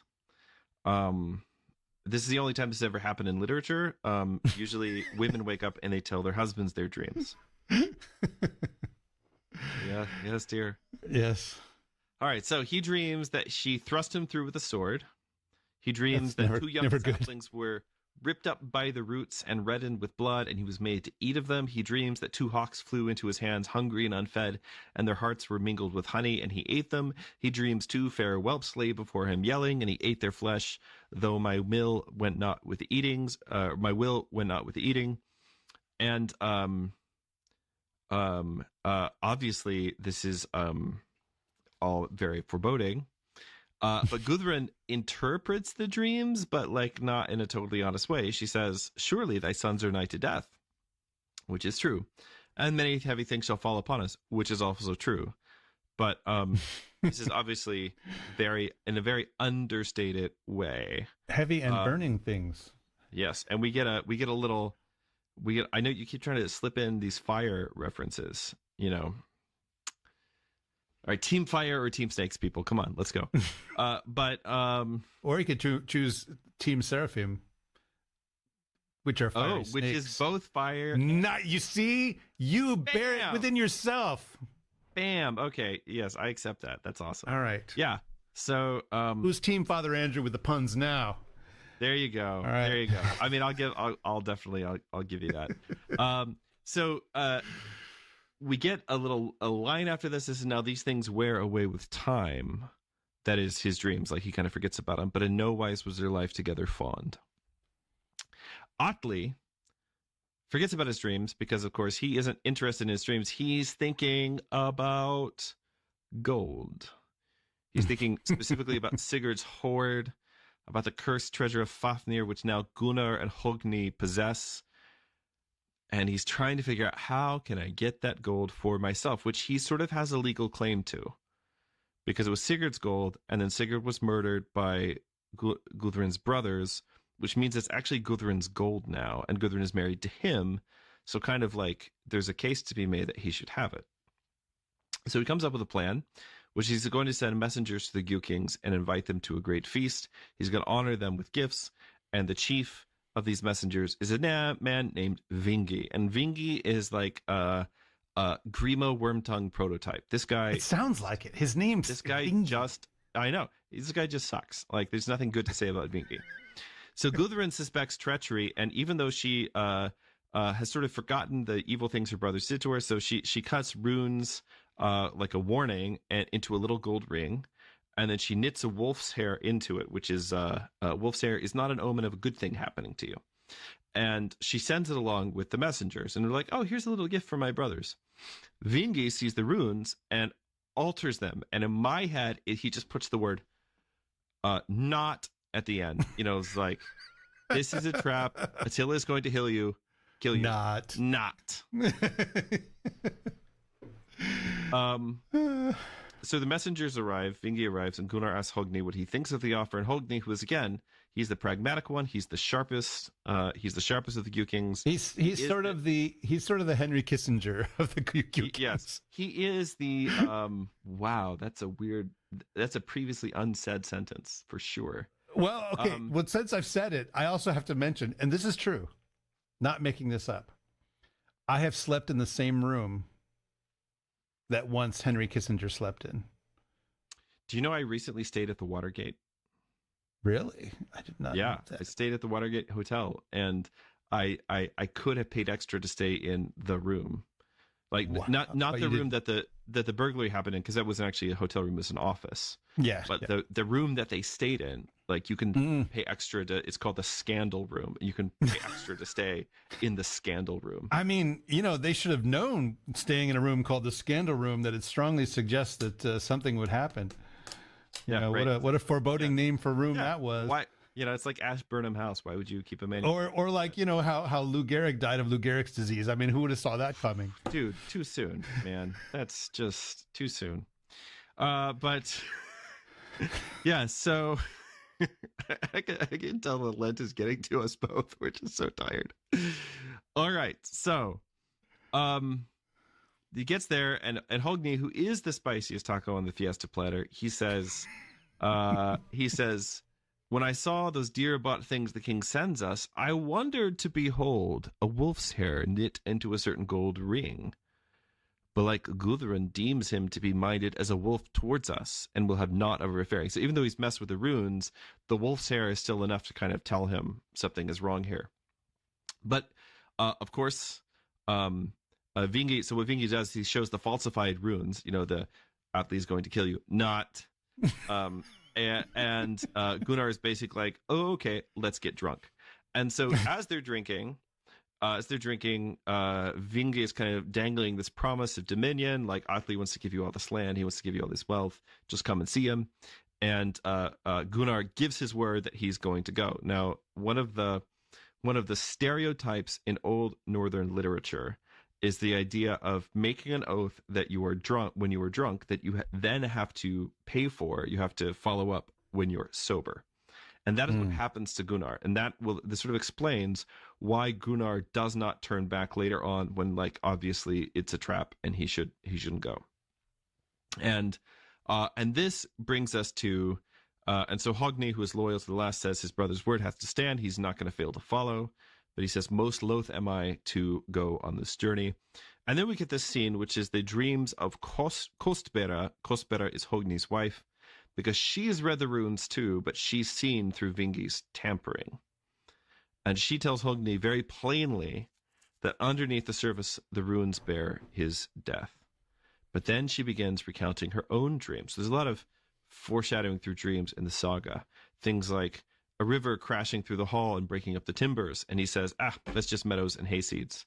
This is the only time this has ever happened in literature. Usually, women wake up and they tell their husbands their dreams. Yeah, yes, dear. Yes. All right, so he dreams that she thrust him through with a sword. He dreams that two young saplings were ripped up by the roots and reddened with blood, and he was made to eat of them. He dreams that two hawks flew into his hands, hungry and unfed, and their hearts were mingled with honey, and he ate them. He dreams two fair whelps lay before him, yelling, and he ate their flesh, though my will went not with the eatings. My will went not with the eating. And obviously, this is all very foreboding. But Gudrun interprets the dreams, but like not in a totally honest way. She says, "Surely thy sons are nigh to death," which is true, and many heavy things shall fall upon us, which is also true. But this is obviously in a very understated way. Heavy and burning things. Yes, and we get a little. I know you keep trying to slip in these fire references. All right, Team Fire or Team Snakes, people. Come on, let's go. Or you could choose Team Seraphim, which are fire snakes. Which is both fire. Not, you see, you bear it within yourself. Bam. Okay. Yes, I accept that. That's awesome. All right. Yeah. So, who's Team Father Andrew with the puns now? There you go. All right. There you go. I mean, I'll definitely give you that. We get a line after this. This is now these things wear away with time. That is his dreams. Like he kind of forgets about them. But in no wise was their life together fond. Atli forgets about his dreams because, of course, he isn't interested in his dreams. He's thinking about gold. He's thinking specifically about Sigurd's hoard, about the cursed treasure of Fafnir, which now Gunnar and Högni possess. And he's trying to figure out, how can I get that gold for myself, which he sort of has a legal claim to. Because it was Sigurd's gold, and then Sigurd was murdered by Gudrun's brothers, which means it's actually Gudrun's gold now, and Gudrun is married to him. So kind of like there's a case to be made that he should have it. So he comes up with a plan, which he's going to send messengers to the Gjúkings and invite them to a great feast. He's going to honor them with gifts, and the chief of these messengers is a man named Vingi. And Vingi is like a Grimo Wormtongue prototype. This guy... It sounds like it. His name's This guy Vingi. I know. This guy just sucks. Like, there's nothing good to say about Vingi. So Gudrun suspects treachery, and even though she has sort of forgotten the evil things her brothers did to her, so she cuts runes like a warning into a little gold ring, and then she knits a wolf's hair into it, which is wolf's hair is not an omen of a good thing happening to you. And she sends it along with the messengers, and they're like, oh, here's a little gift for my brothers. Vingi sees the runes and alters them, and in my head, he just puts the word not at the end. You know, it's like, this is a trap. Attila is going to kill you. Not. So the messengers arrive, Vingi arrives, and Gunnar asks Högni what he thinks of the offer. And Högni, who is, again, he's the pragmatic one, he's the sharpest of the Gjúkings. He's sort of the Henry Kissinger of the Gjúkings. Yes, he is the wow, that's a previously unsaid sentence for sure. Well, okay, well, since I've said it, I also have to mention, and this is true, not making this up, I have slept in the same room that once Henry Kissinger slept in. Do you know I recently stayed at the Watergate? Really? I did not know that. I stayed at the Watergate Hotel, and I could have paid extra to stay in the room. Like, wow. not the room that the burglary happened in, because that wasn't actually a hotel room, it was an office. Yeah. But yeah. The room that they stayed in, like, you can pay extra to, it's called the scandal room. You can pay extra to stay in the scandal room. I mean, you know, they should have known, staying in a room called the scandal room, that it strongly suggests that something would happen. You know, right. What a foreboding name for room that was. Why? You know, it's like Ashburnham House. Why would you keep a man? Or like, you know, how Lou Gehrig died of Lou Gehrig's disease. I mean, who would have saw that coming? Dude, too soon, man. That's just too soon. But yeah, so I can tell the Lent is getting to us both. We're just so tired. All right, so he gets there, and Högni, who is the spiciest taco on the fiesta platter, he says, when I saw those dear-bought things the king sends us, I wondered to behold a wolf's hair knit into a certain gold ring. But like Gudrun deems him to be minded as a wolf towards us, and will have naught of referring. So even though he's messed with the runes, the wolf's hair is still enough to kind of tell him something is wrong here. But, of course, Vingi, so what Vingi does, he shows the falsified runes, you know, the Atli is going to kill you, not... And Gunnar is basically like, oh, okay, let's get drunk. And so as they're drinking, Vingi is kind of dangling this promise of dominion, like, Atli wants to give you all this land, he wants to give you all this wealth, just come and see him. And Gunnar gives his word that he's going to go. Now, one of the stereotypes in old northern literature is the idea of making an oath that you are drunk, when you were drunk, that you then have to pay for, you have to follow up when you're sober. And that is what happens to Gunnar. And this sort of explains why Gunnar does not turn back later on, when, like, obviously it's a trap and he shouldn't go. And this brings us to, and so Högni, who is loyal to the last, says his brother's word has to stand. He's not going to fail to follow. But he says, most loath am I to go on this journey. And then we get this scene, which is the dreams of Kostbera. Kostbera is Högni's wife, because she's read the runes too, but she's seen through Vingi's tampering. And she tells Högni very plainly that underneath the surface, the runes bear his death. But then she begins recounting her own dreams. So there's a lot of foreshadowing through dreams in the saga. Things like a river crashing through the hall and breaking up the timbers. And he says, that's just meadows and hayseeds.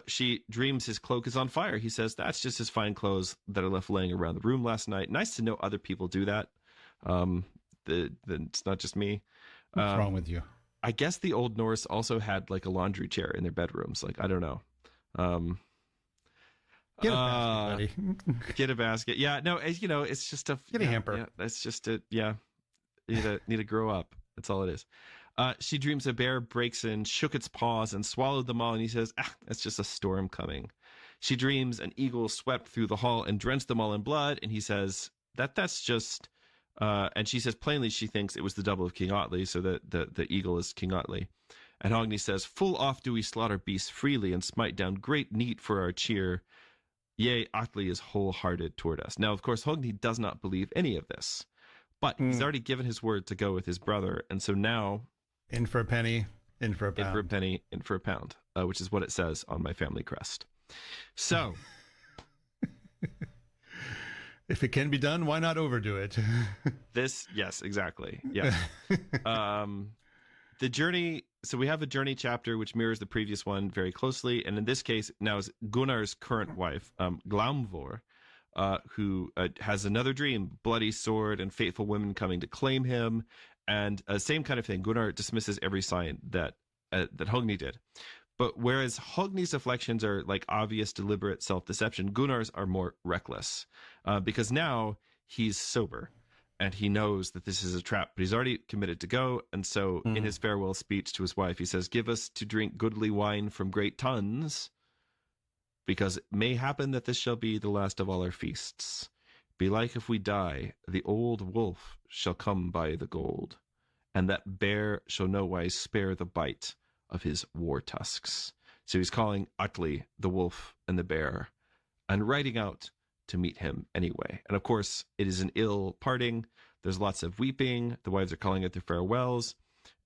She dreams his cloak is on fire. He says, that's just his fine clothes that are left laying around the room last night. Nice to know other people do that. It's not just me. What's wrong with you? I guess the Old Norse also had like a laundry chair in their bedrooms. Like, I don't know. Get a basket, buddy. Get a basket. Yeah, no, it's just a... Get a hamper. Yeah, that's just it. Yeah. Need to grow up. That's all it is. She dreams a bear breaks in, shook its paws, and swallowed them all. And he says, that's just a storm coming. She dreams an eagle swept through the hall and drenched them all in blood. And he says, that's just... and she says plainly she thinks it was the double of King Atli, so that the eagle is King Atli. And Högni says, full oft do we slaughter beasts freely and smite down great neat for our cheer. Yea, Atli is wholehearted toward us. Now, of course, Högni does not believe any of this, but he's already given his word to go with his brother. And so now... In for a penny, in for a pound. In for a penny, in for a pound, which is what it says on my family crest. So... If it can be done, why not overdo it? Yes, exactly. Yeah. The journey, so we have a journey chapter which mirrors the previous one very closely, and in this case now is Gunnar's current wife, Glaumvor, who has another dream, bloody sword and faithful women coming to claim him, and same kind of thing. Gunnar dismisses every sign that Högni did. But whereas Högni's afflictions are like obvious, deliberate self-deception, Gunnar's are more reckless, because now he's sober and he knows that this is a trap, but he's already committed to go. And so in his farewell speech to his wife, he says, give us to drink goodly wine from great tuns, because it may happen that this shall be the last of all our feasts. Belike if we die, the old wolf shall come by the gold, and that bear shall no wise spare the bite of his war tusks. So he's calling Atli the wolf and the bear and riding out to meet him anyway. And of course, it is an ill parting. There's lots of weeping. The wives are calling out their farewells.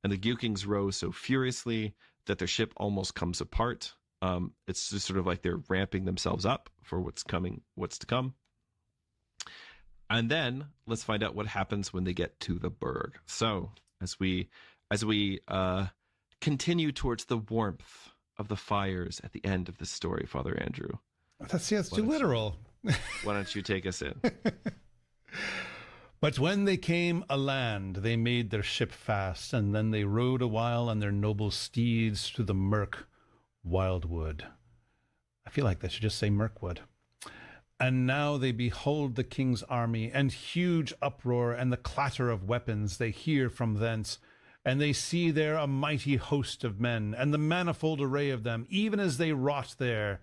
And the Gjúkings row so furiously that their ship almost comes apart. It's just sort of like they're ramping themselves up for what's to come. And then let's find out what happens when they get to the burg. So as we continue towards the warmth of the fires at the end of the story, Father Andrew. That's too literal. Why don't you take us in? But when they came aland, they made their ship fast, and then they rode a while on their noble steeds through the murk wildwood. I feel like they should just say Mirkwood. And now they behold the king's army, and huge uproar, and the clatter of weapons they hear from thence. And they see there a mighty host of men, and the manifold array of them, even as they wrought there.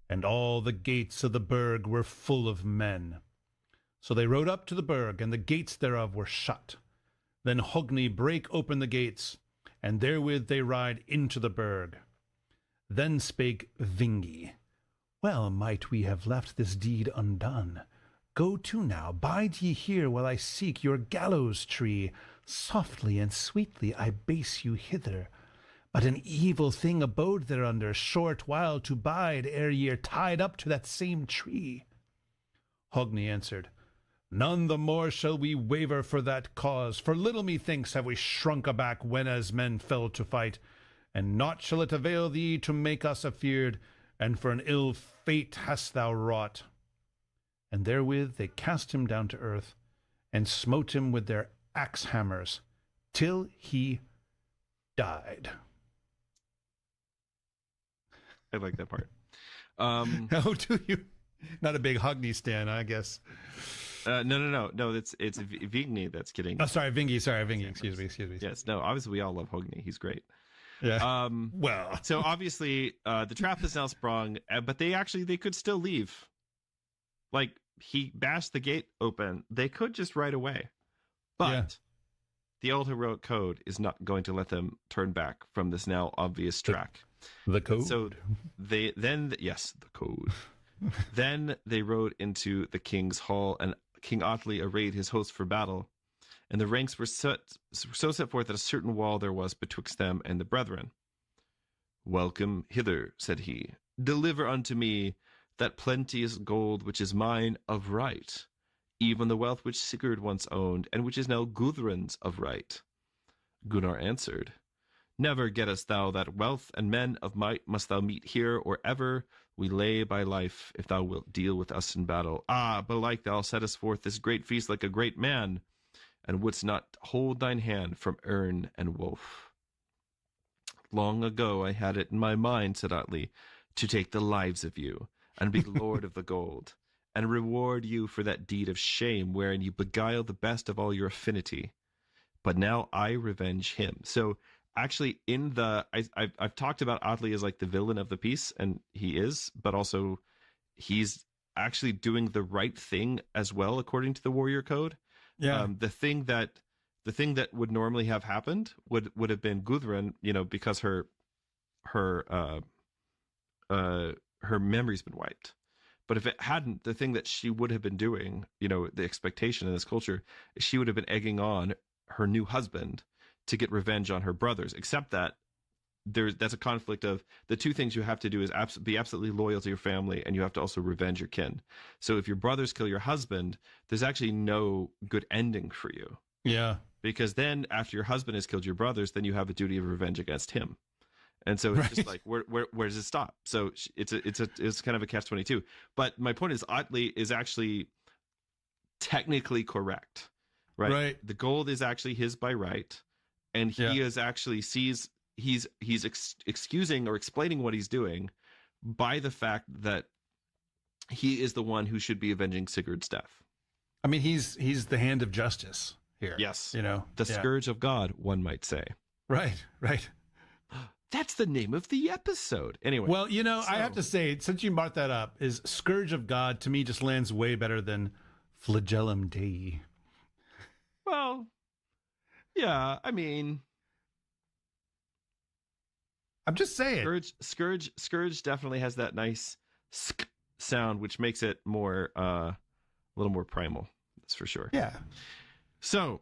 And all the gates of the burg were full of men. So they rode up to the burg, and the gates thereof were shut. Then Högni brake open the gates, and therewith they ride into the burg. Then spake Vingi, well might we have left this deed undone. Go to now, bide ye here while I seek your gallows tree. Softly and sweetly I base you hither. But an evil thing abode thereunder, short while to bide ere ye are tied up to that same tree. Högni answered, none the more shall we waver for that cause, for little methinks have we shrunk aback when as men fell to fight, and naught shall it avail thee to make us afeard, and for an ill fate hast thou wrought. And therewith they cast him down to earth, and smote him with their axe hammers, till he died. I like that part. Oh, do you? Not a big Högni stan, I guess. No. It's Vigni that's getting. Oh, sorry, Vingi. Excuse me. Yes, no. Obviously, we all love Högni. He's great. Yeah. Well, so obviously, the trap is now sprung, but they could still leave. Like, he bashed the gate open. They could just ride away, but the old heroic code is not going to let them turn back from this now obvious track. The code. So the code. Then they rode into the king's hall, and King Atli arrayed his host for battle. And the ranks were so set forth that a certain wall there was betwixt them and the brethren. Welcome hither, said he. Deliver unto me that plenteous gold which is mine of right, even the wealth which Sigurd once owned, and which is now Gudrun's of right. Gunnar answered, Never gettest thou that wealth, and men of might must thou meet here or ever we lay by life, if thou wilt deal with us in battle. Ah, belike thou settest forth this great feast like a great man, and wouldst not hold thine hand from urn and wolf. Long ago I had it in my mind, said Atli, to take the lives of you, and be lord of the gold, and reward you for that deed of shame wherein you beguile the best of all your affinity. But now I revenge him. So actually, I've talked about Atli as like the villain of the piece, and he is, but also he's actually doing the right thing as well, according to the warrior code. Yeah. The thing that would normally have happened would have been Gudrun, because her memory's been wiped. But if it hadn't, the thing that she would have been doing, the expectation in this culture, she would have been egging on her new husband to get revenge on her brothers, except that that's a conflict of the two things you have to do is be absolutely loyal to your family, and you have to also revenge your kin. So if your brothers kill your husband, there's actually no good ending for you. Yeah. Because then after your husband has killed your brothers, then you have a duty of revenge against him. And so it's just like, where does it stop? So it's kind of a catch-22. But my point is, Atli is actually technically correct, right? The gold is actually his by right, and he is actually he's excusing or explaining what he's doing by the fact that he is the one who should be avenging Sigurd's death. I mean, he's the hand of justice here. Yes, the Scourge of God, one might say. Right. That's the name of the episode. Anyway. Well, I have to say, since you brought that up, is Scourge of God to me just lands way better than Flagellum Dei. Well, yeah, I mean, I'm just saying. Scourge definitely has that nice sk sound, which makes it more a little more primal. That's for sure. Yeah. So,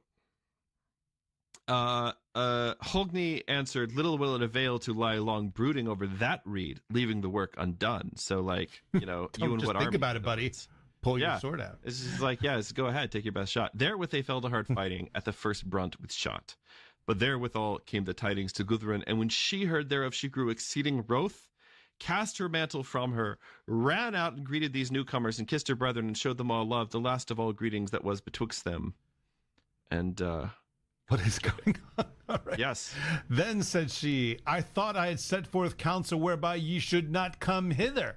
Högni answered, little will it avail to lie long brooding over that reed, leaving the work undone. So, like, you and just what think about it, buddy. Pull your sword out. It's just like, go ahead, take your best shot. Therewith they fell to hard fighting at the first brunt with shot. But therewithal came the tidings to Gudrun, and when she heard thereof, she grew exceeding wroth, cast her mantle from her, ran out and greeted these newcomers, and kissed her brethren, and showed them all love, the last of all greetings that was betwixt them. And, what is going on? All right. Yes. Then said she, I thought I had set forth counsel whereby ye should not come hither.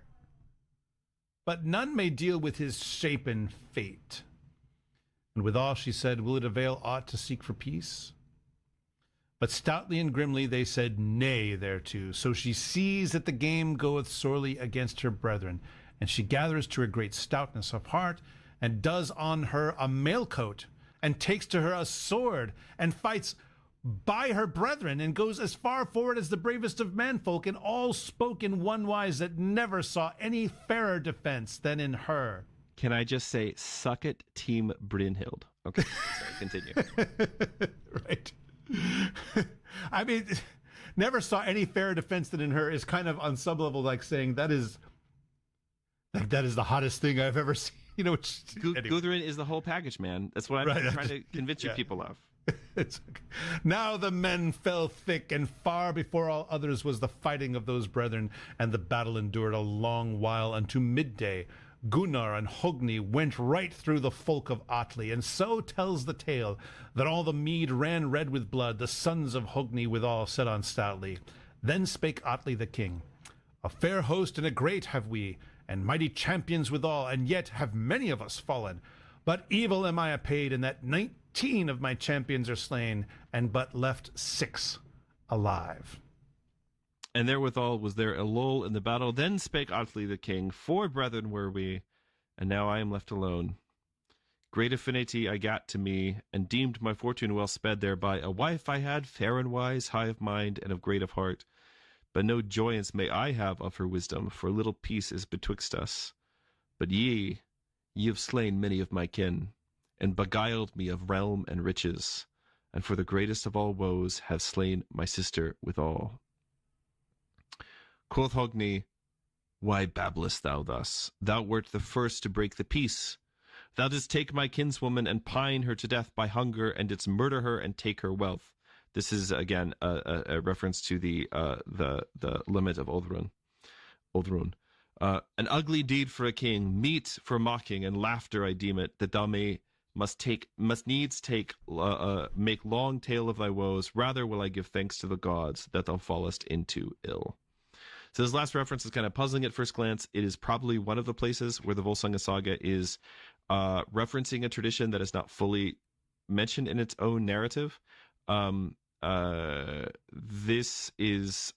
But none may deal with his shapen fate. And withal she said, will it avail aught to seek for peace? But stoutly and grimly they said nay thereto. So she sees that the game goeth sorely against her brethren, and she gathers to her great stoutness of heart, and does on her a mailcoat, and takes to her a sword, and fights by her brethren, and goes as far forward as the bravest of manfolk, and all spoke in one wise that never saw any fairer defense than in her. Can I just say, suck it, Team Brynhild? Okay, sorry, continue. Right. I mean, never saw any fairer defense than in her is kind of on some level like saying that is the hottest thing I've ever seen. Anyway. Gudrun is the whole package, man. That's what I'm trying to convince you people of. Now the men fell thick, and far before all others was the fighting of those brethren, and the battle endured a long while unto midday. Gunnar and Högni went right through the folk of Atli, and so tells the tale that all the mead ran red with blood. The sons of Högni withal said on stoutly. Then spake Atli the king, a fair host and a great have we, and mighty champions withal, and yet have many of us fallen. But evil am I apaid, in that 19 of my champions are slain, and but left 6 alive. And therewithal was there a lull in the battle. Then spake Atli the king, 4 brethren were we, and now I am left alone. Great affinity I gat to me, and deemed my fortune well sped thereby. A wife I had, fair and wise, high of mind, and of great of heart. But no joyance may I have of her wisdom, for little peace is betwixt us. But ye have slain many of my kin, and beguiled me of realm and riches, and for the greatest of all woes have slain my sister withal. Quoth Högni, why babblest thou thus? Thou wert the first to break the peace. Thou didst take my kinswoman and pine her to death by hunger, and didst murder her and take her wealth. This is again a reference to the lament of Oldrun. An ugly deed for a king, meet for mocking and laughter I deem it, that thou must needs make long tale of thy woes. Rather will I give thanks to the gods that thou fallest into ill. So this last reference is kind of puzzling at first glance. It is probably one of the places where the Völsunga Saga is referencing a tradition that is not fully mentioned in its own narrative. This is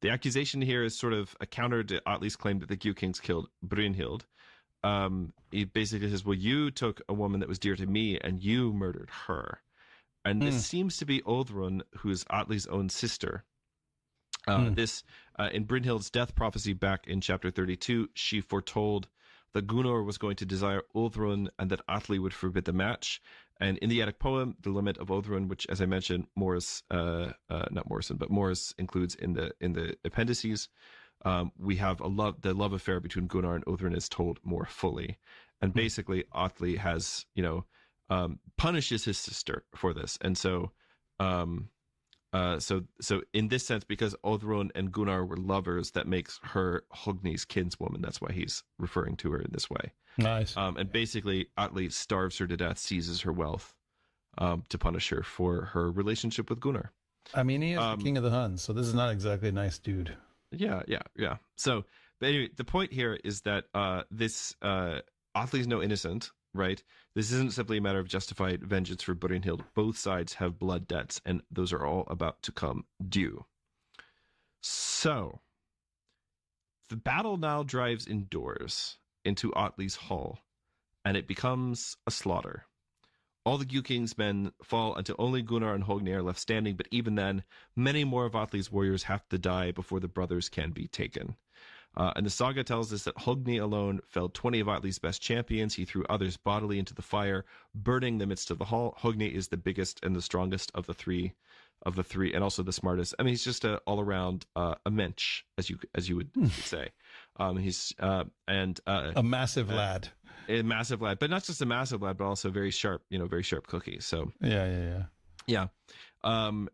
the accusation here is sort of a counter to Atli's claim that the Gjukings killed Brynhild. He basically says, well, you took a woman that was dear to me and you murdered her. And this seems to be Oldrun, who's Atli's own sister. This in Brynhild's death prophecy back in chapter 32, she foretold that Gunnar was going to desire Oldrun and that Atli would forbid the match. And in the Eddic poem, the lament of Oldrun, which, as I mentioned, Morris includes in the appendices, we have the love affair between Gunnar and Oldrun is told more fully, and basically Atli has punishes his sister for this, and so in this sense, because Oldrun and Gunnar were lovers, that makes her Högni's kinswoman. That's why he's referring to her in this way. Nice. And basically, Atli starves her to death, seizes her wealth, to punish her for her relationship with Gunnar. I mean, he is the king of the Huns, so this is not exactly a nice dude. Yeah. So, but anyway, the point here is that this Atli's no innocent, right? This isn't simply a matter of justified vengeance for Brynhild. Both sides have blood debts, and those are all about to come due. So, the battle now drives indoors into Atli's hall, and it becomes a slaughter. All the Gjukings men fall until only Gunnar and Högni are left standing, but even then, many more of Atli's warriors have to die before the brothers can be taken. And the saga tells us that Högni alone felled 20 of Atli's best champions. He threw others bodily into the fire, burning the midst of the hall. Högni is the biggest and the strongest of the three, and also the smartest. I mean, he's just all around a mensch, as you would say. He's a massive lad. A massive lad, but not just a massive lad, but also very sharp cookie. So yeah.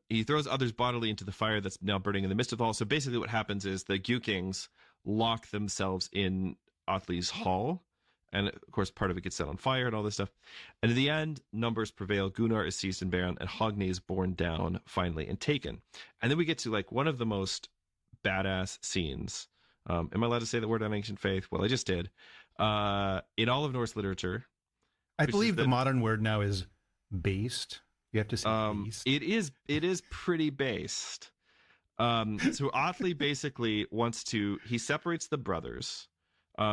He throws others bodily into the fire that's now burning in the midst of the hall. So basically what happens is the Gjukings lock themselves in Atli's hall. And of course, part of it gets set on fire and all this stuff. And in the end, numbers prevail. Gunnar is seized and burned, and Högni is borne down finally and taken. And then we get to like one of the most badass scenes. Am I allowed to say the word on ancient faith? Well, I just did. In all of Norse literature. I believe the modern word now is based. You have to say based. It is pretty based. So Atli basically he separates the brothers,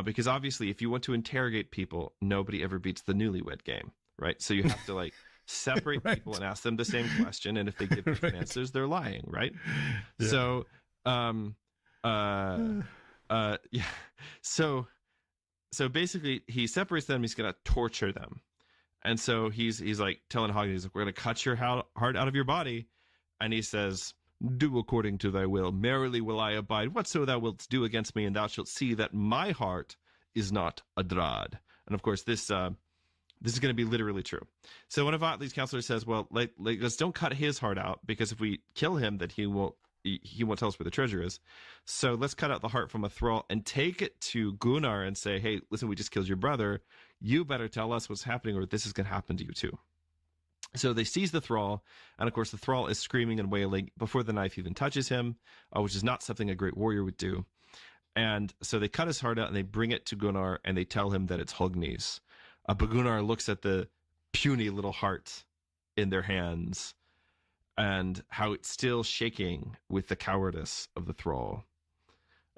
because obviously if you want to interrogate people, nobody ever beats the newlywed game, right? So you have to like separate right. people and ask them the same question, and if they give different answers, they're lying, right? Yeah. So basically he separates them. He's gonna torture them, and so he's like telling Högni, he's like, we're gonna cut your heart out of your body, and he says, do according to thy will. Merrily will I abide whatso thou wilt do against me, and thou shalt see that my heart is not a drad. And of course, this is going to be literally true. So one of Atli's counselors says, well, let's don't cut his heart out, because if we kill him, then he won't tell us where the treasure is. So let's cut out the heart from a thrall and take it to Gunnar and say, hey, listen, we just killed your brother. You better tell us what's happening, or this is going to happen to you too. So they seize the thrall, and of course the thrall is screaming and wailing before the knife even touches him, which is not something a great warrior would do. And so they cut his heart out and they bring it to Gunnar, and they tell him that it's Högni's. But Gunnar looks at the puny little heart in their hands and how it's still shaking with the cowardice of the thrall.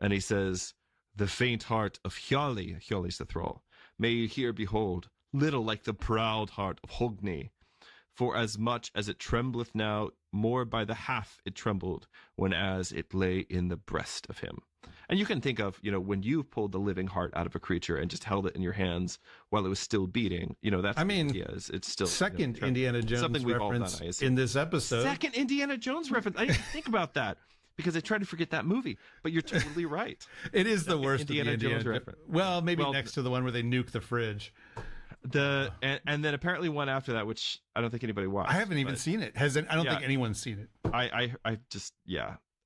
And he says, the faint heart of Hjalli's the thrall, may you here behold, little like the proud heart of Högni. For as much as it trembleth now, more by the half it trembled, when as it lay in the breast of him. And you can think of, when you've pulled the living heart out of a creature and just held it in your hands while it was still beating, that's the idea. It's still second Indiana Jones something we've reference all done, in this episode. Second Indiana Jones reference. I didn't think about that, because I tried to forget that movie. But you're totally right. It is the worst Indiana Jones reference. Well, maybe next to the one where they nuke the fridge. and then apparently one after that, which I don't think anybody watched. I haven't even seen it. I don't think anyone's seen it. I just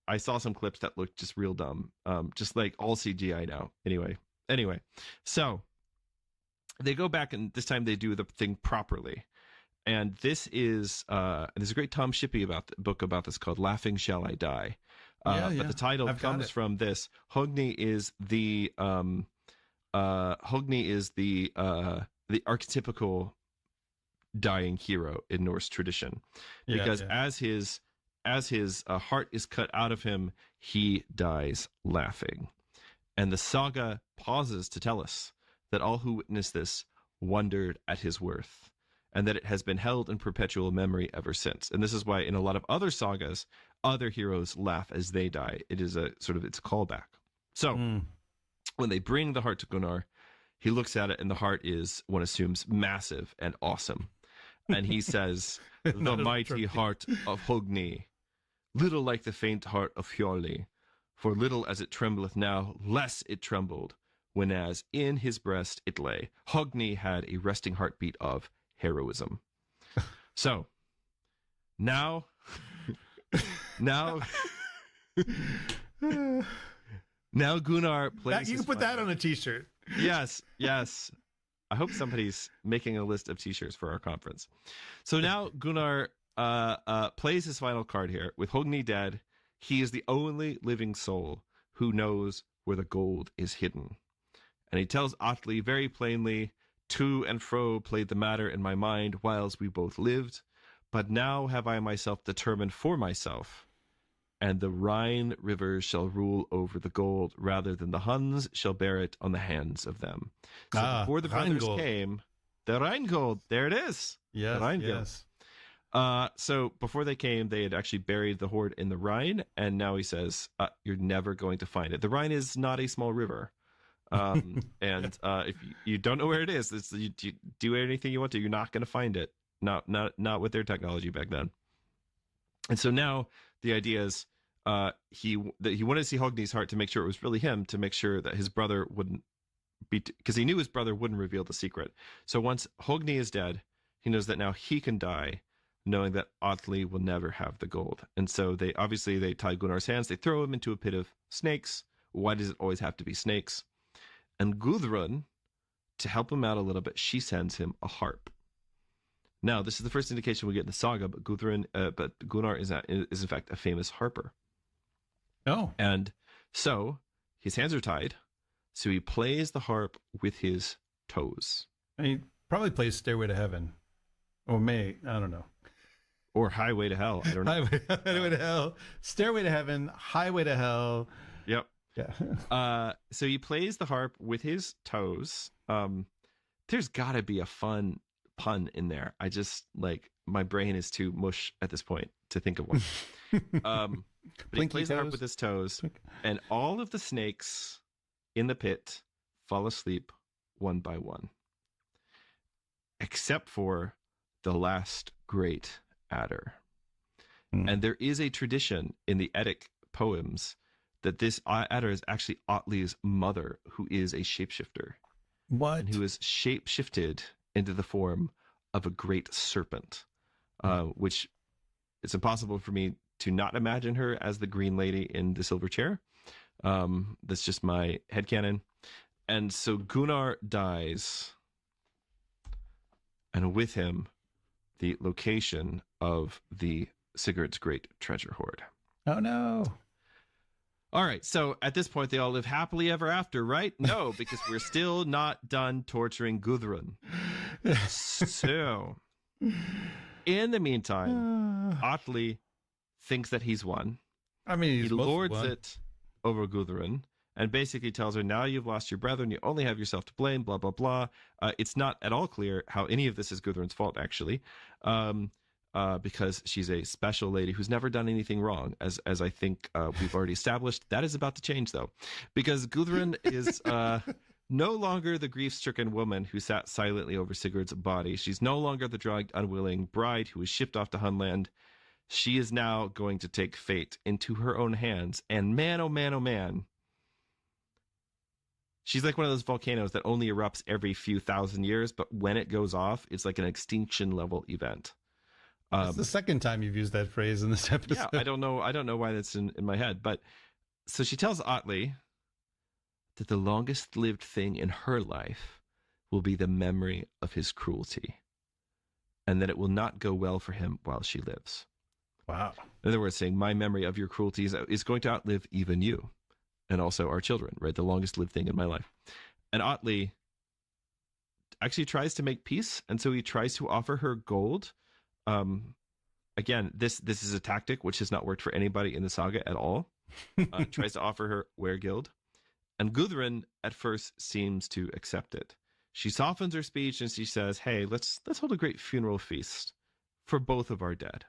I saw some clips that looked just real dumb. Just like all CGI now. Anyway, so they go back and this time they do the thing properly. And this is there's a great Tom Shippey book about this called "Laughing Shall I Die." But the title comes from this. Högni is the archetypical dying hero in Norse tradition, because as his heart is cut out of him, he dies laughing. And the saga pauses to tell us that all who witnessed this wondered at his worth, and that it has been held in perpetual memory ever since. And this is why in a lot of other sagas, other heroes laugh as they die. It is it's a callback. So when they bring the heart to Gunnar, he looks at it and the heart is, one assumes, massive and awesome. And he says, the mighty heart of Högni, little like the faint heart of Hjörli, for little as it trembleth now, less it trembled, when as in his breast it lay. Högni had a resting heartbeat of heroism. So now Gunnar plays. You can put that on a t-shirt. Yes. I hope somebody's making a list of t-shirts for our conference. So now Gunnar plays his final card here. With Högni dead, he is the only living soul who knows where the gold is hidden. And he tells Atli very plainly, to and fro played the matter in my mind whiles we both lived, but now have I myself determined for myself, and the Rhine river shall rule over the gold rather than the Huns shall bear it on the hands of them. So before the brothers came, the Rheingold, there it is. Yes, the Rheingold. yes. So before they came, they had actually buried the hoard in the Rhine, and now he says, you're never going to find it. The Rhine is not a small river. And if you don't know where it is, you do anything you want to, you're not going to find it. Not with their technology back then. And so now the idea is he wanted to see Högni's heart to make sure it was really him, to make sure that his brother wouldn't be, because he knew his brother wouldn't reveal the secret. So once Högni is dead, he knows that now he can die, knowing that Atli will never have the gold. And so they tie Gunnar's hands, they throw him into a pit of snakes. Why does it always have to be snakes? And Gudrun, to help him out a little bit, she sends him a harp. Now, this is the first indication we get in the saga, but Gunnar is in fact a famous harper. Oh. And so his hands are tied, so he plays the harp with his toes. And he probably plays Stairway to Heaven. Or I don't know. Or Highway to Hell. I don't know. Highway to Hell. Stairway to Heaven, Highway to Hell. Yep. Yeah. So he plays the harp with his toes. There's got to be a fun pun in there. I just, my brain is too mush at this point to think of one. But he plays the harp with his toes, and all of the snakes in the pit fall asleep one by one, except for the last great adder. And there is a tradition in the Eddic poems that this adder is actually Atli's mother, who is a shapeshifter. What? And who is shapeshifted into the form of a great serpent, which it's impossible for me to not imagine her as the green lady in the silver chair. That's just my headcanon. And so Gunnar dies, and with him, the location of the Sigurd's great treasure hoard. Oh, no. All right, so at this point, they all live happily ever after, right? No, because we're still not done torturing Gudrun. So, in the meantime, Atli thinks that he's won. I mean, he lords it over Gudrun and basically tells her, now you've lost your brother and you only have yourself to blame, blah, blah, blah. It's not at all clear how any of this is Gudrun's fault, actually. Because she's a special lady who's never done anything wrong, as I think we've already established. That is about to change, though, because Gudrun is no longer the grief-stricken woman who sat silently over Sigurd's body. She's no longer the drugged, unwilling bride who was shipped off to Hunland. She is now going to take fate into her own hands. And man, oh man, oh man, She's like one of those volcanoes that only erupts every few thousand years, but when it goes off, it's like an extinction level event. It's the second time you've used that phrase in this episode. Yeah, I don't know why that's in my head. But so she tells Atli that the longest lived thing in her life will be the memory of his cruelty, and that it will not go well for him while she lives. Wow. In other words, saying my memory of your cruelty is going to outlive even you and also our children, right? The longest lived thing in my life. And Atli actually tries to make peace, and so he tries to offer her gold. Again, this is a tactic which has not worked for anybody in the saga at all. Tries to offer her weregild, and Gudrun at first seems to accept it. She softens her speech and she says, "Hey, let's hold a great funeral feast for both of our dead.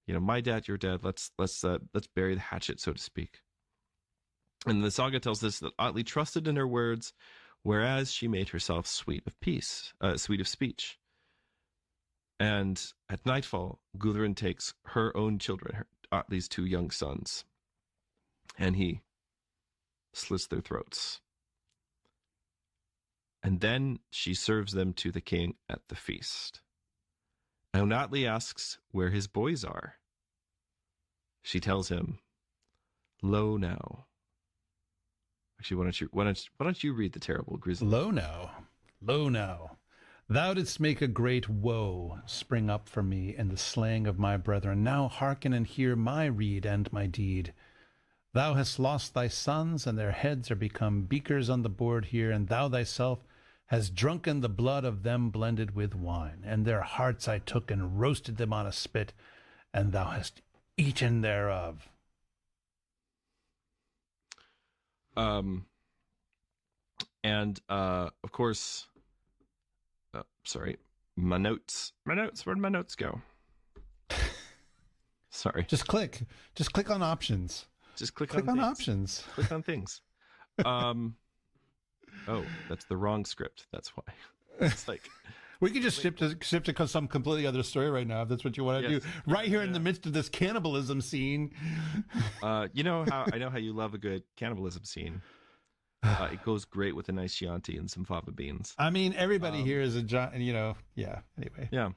You know, my dad, your dad. Let's bury the hatchet, so to speak." And the saga tells us that Atli trusted in her words, whereas she made herself sweet of speech. And at nightfall, Gudrun takes her own children, Atli's 2 young sons, and he slits their throats. And then she serves them to the king at the feast. And when Atli asks where his boys are, she tells him, "Lo now." Actually, why don't you read the terrible grisly? Lo now. Thou didst make a great woe spring up for me in the slaying of my brethren. Now hearken and hear my rede and my deed. Thou hast lost thy sons, and their heads are become beakers on the board here, and thou thyself hast drunken the blood of them blended with wine, and their hearts I took and roasted them on a spit, and thou hast eaten thereof. Of course, sorry, my notes, where'd my notes go? Sorry. Just click on options. Just click on options. Click on things. Oh, that's the wrong script. That's why. It's like we could just shift to some completely other story right now if that's what you want to do. Right here in the midst of this cannibalism scene. You know how you love a good cannibalism scene. It goes great with a nice Chianti and some fava beans. I mean, everybody here is anyway. Yeah.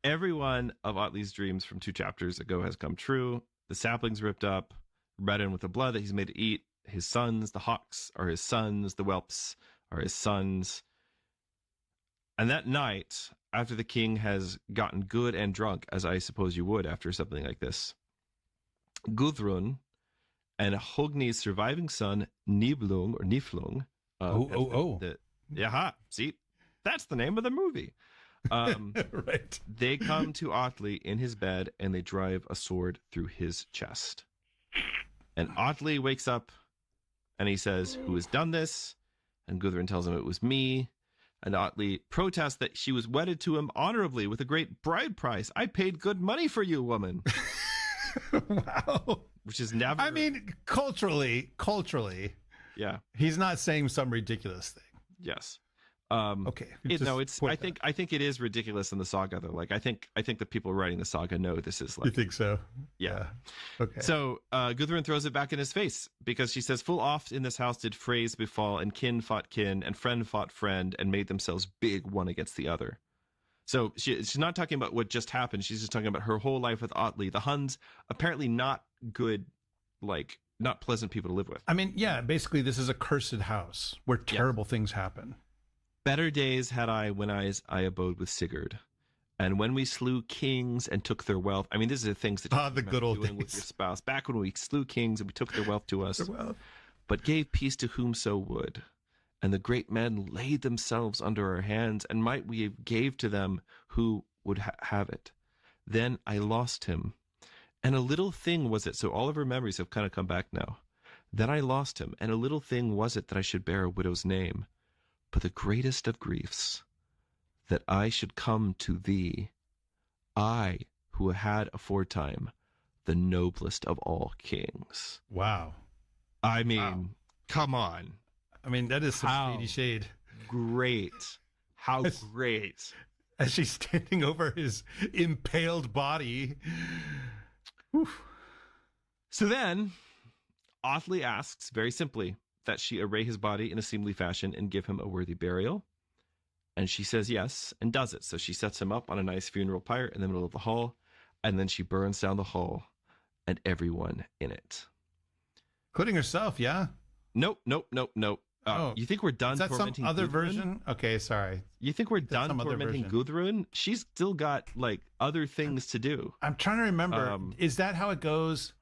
Every one of Atli's dreams from 2 chapters ago has come true. The sapling's ripped up, reddened with the blood that he's made to eat. His sons, the hawks, are his sons. The whelps are his sons. And that night, after the king has gotten good and drunk, as I suppose you would after something like this, Gudrun and Högni's surviving son, Niflung. See, that's the name of the movie. Right. They come to Atli in his bed and they drive a sword through his chest. And Atli wakes up and he says, "Who has done this?" And Gudrun tells him it was me. And Atli protests that she was wedded to him honorably with a great bride price. "I paid good money for you, woman." Wow. Which is never... I mean, culturally. Yeah. He's not saying some ridiculous thing. Yes. Okay. I think it is ridiculous in the saga though. Like I think the people writing the saga know this is like... You think so? Yeah. Okay. So Gudrun throws it back in his face because she says, "Full oft in this house did frays befall, and kin fought kin, and friend fought friend, and made themselves big one against the other." So she's not talking about what just happened. She's just talking about her whole life with Atli. The Huns, apparently not good, like not pleasant people to live with. I mean, yeah, basically this is a cursed house where terrible things happen. "Better days had I when I abode with Sigurd, and when we slew kings and took their wealth." I mean, these are the things that the good old doing days with your spouse. Back when we slew kings and we took their wealth to us, but gave peace to whomso would. And the great men laid themselves under our hands, and might we gave to them who would have it. Then I lost him, and a little thing was it. So all of her memories have kind of come back now. Then I lost him, and a little thing was it that I should bear a widow's name. But the greatest of griefs, that I should come to thee, I who had aforetime the noblest of all kings. Wow. I mean, come on. I mean, that is some shady shade. Great. How great. As she's standing over his impaled body. Oof. So then, Atli asks, very simply, that she array his body in a seemly fashion and give him a worthy burial. And she says yes, and does it. So she sets him up on a nice funeral pyre in the middle of the hall, and then she burns down the hall and everyone in it. Including herself, yeah? Nope. You think we're done tormenting some other Gudrun? version? Okay, sorry. You think we're done tormenting Gudrun? She's still got, like, other things to do. I'm trying to remember. Is that how it goes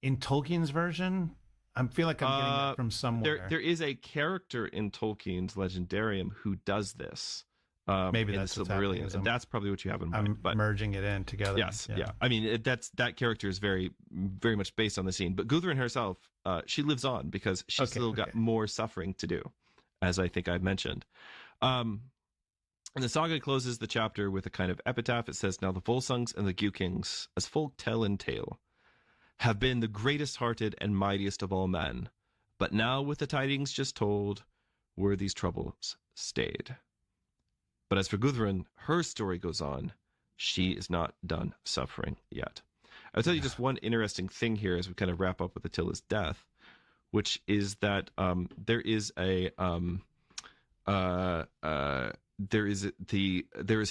in Tolkien's version? I feel like I'm getting that from somewhere. There is a character in Tolkien's Legendarium who does this. Maybe that's what's happening. And that's probably what you have in mind. I'm merging it in together. Yes, yeah. I mean, that character is very, very much based on the scene. But Gudrun herself, she lives on because she's still got more suffering to do, as I think I've mentioned. And the saga closes the chapter with a kind of epitaph. It says, "Now the Völsungs and the Gjúkings, as folk tell in tale, have been the greatest hearted and mightiest of all men. But now with the tidings just told, were these troubles stayed. But as for Gudrun, her story goes on. She is not done suffering yet." I'll tell you just one interesting thing here as we kind of wrap up with Attila's death, which is that there is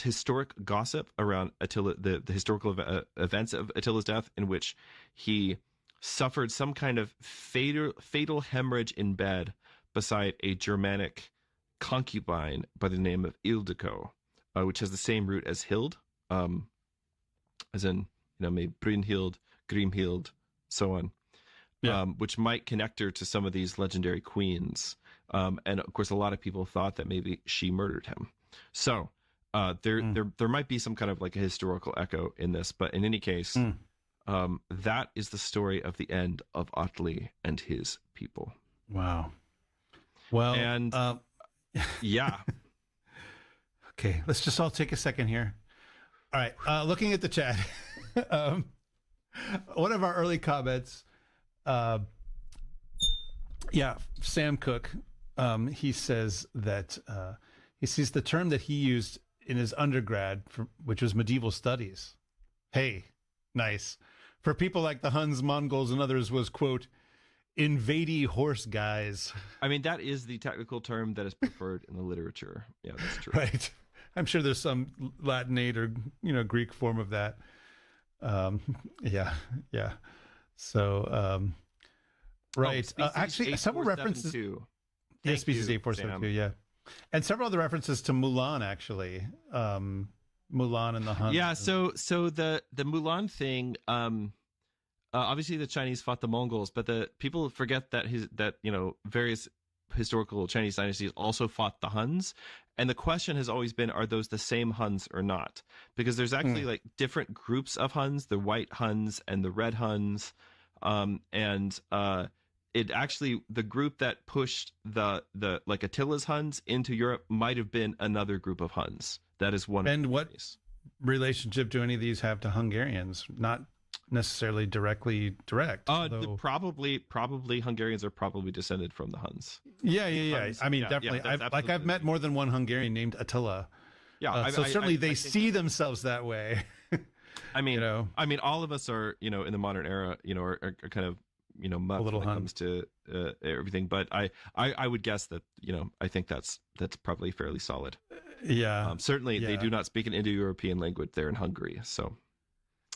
historic gossip around Attila, the historical events of Attila's death, in which he suffered some kind of fatal hemorrhage in bed beside a Germanic concubine by the name of Ildiko, which has the same root as Hild, as in, maybe Brynhild, Grimhild, so on, which might connect her to some of these legendary queens. And of course, a lot of people thought that maybe she murdered him. So there might be some kind of like a historical echo in this, but in any case, that is the story of the end of Atli and his people. Wow. Well, and yeah. Okay, let's just all take a second here. All right, looking at the chat, one of our early comments, Sam Cook, he says that he sees the term that he used in his undergrad, which was medieval studies. Hey, nice. For people like the Huns, Mongols, and others was, quote, invading horse guys. I mean, that is the technical term that is preferred in the literature. Yeah, that's true. Right. I'm sure there's some Latinate or, Greek form of that. Yeah. So, right. Actually, several references. Yes, species 8472, yeah. And several other references to Mulan, actually. Mulan and the Huns. Yeah, so the Mulan thing, obviously the Chinese fought the Mongols, but the people forget that various historical Chinese dynasties also fought the Huns. And the question has always been, are those the same Huns or not? Because there's actually like different groups of Huns, the white Huns and the red Huns. It actually, the group that pushed the like Attila's Huns into Europe might have been another group of Huns. That is one. And what relationship do any of these have to Hungarians? Not necessarily direct. Probably Hungarians are probably descended from the Huns. Yeah. Huns, I mean, definitely. I've met more than one Hungarian named Attila. Yeah. So certainly they see themselves that way. I mean, all of us are, in the modern era, are kind of, much when it comes to everything. But I would guess that, I think that's probably fairly solid. Yeah. Certainly they do not speak an Indo-European language there in Hungary. So.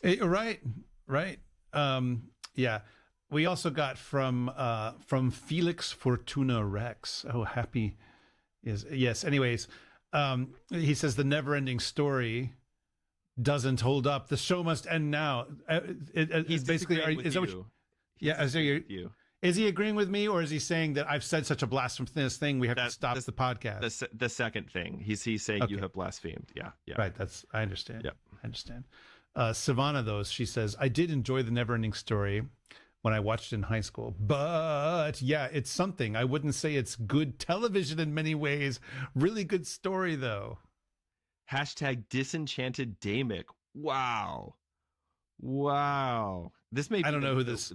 Right. Yeah. We also got from Felix Fortuna Rex. Oh, happy is yes. Anyways, he says the never-ending story doesn't hold up. The show must end now. He's basically is that what you, yeah. Is he agreeing with me, or is he saying that I've said such a blasphemous thing we have to stop the podcast? The second thing he's saying you have blasphemed. Yeah. Right. I understand. Yeah, I understand. Savannah, though, she says, I did enjoy the Neverending Story when I watched it in high school. But, yeah, it's something. I wouldn't say it's good television in many ways. Really good story, though. # disenchanted Damic. Wow. This may be I don't know who this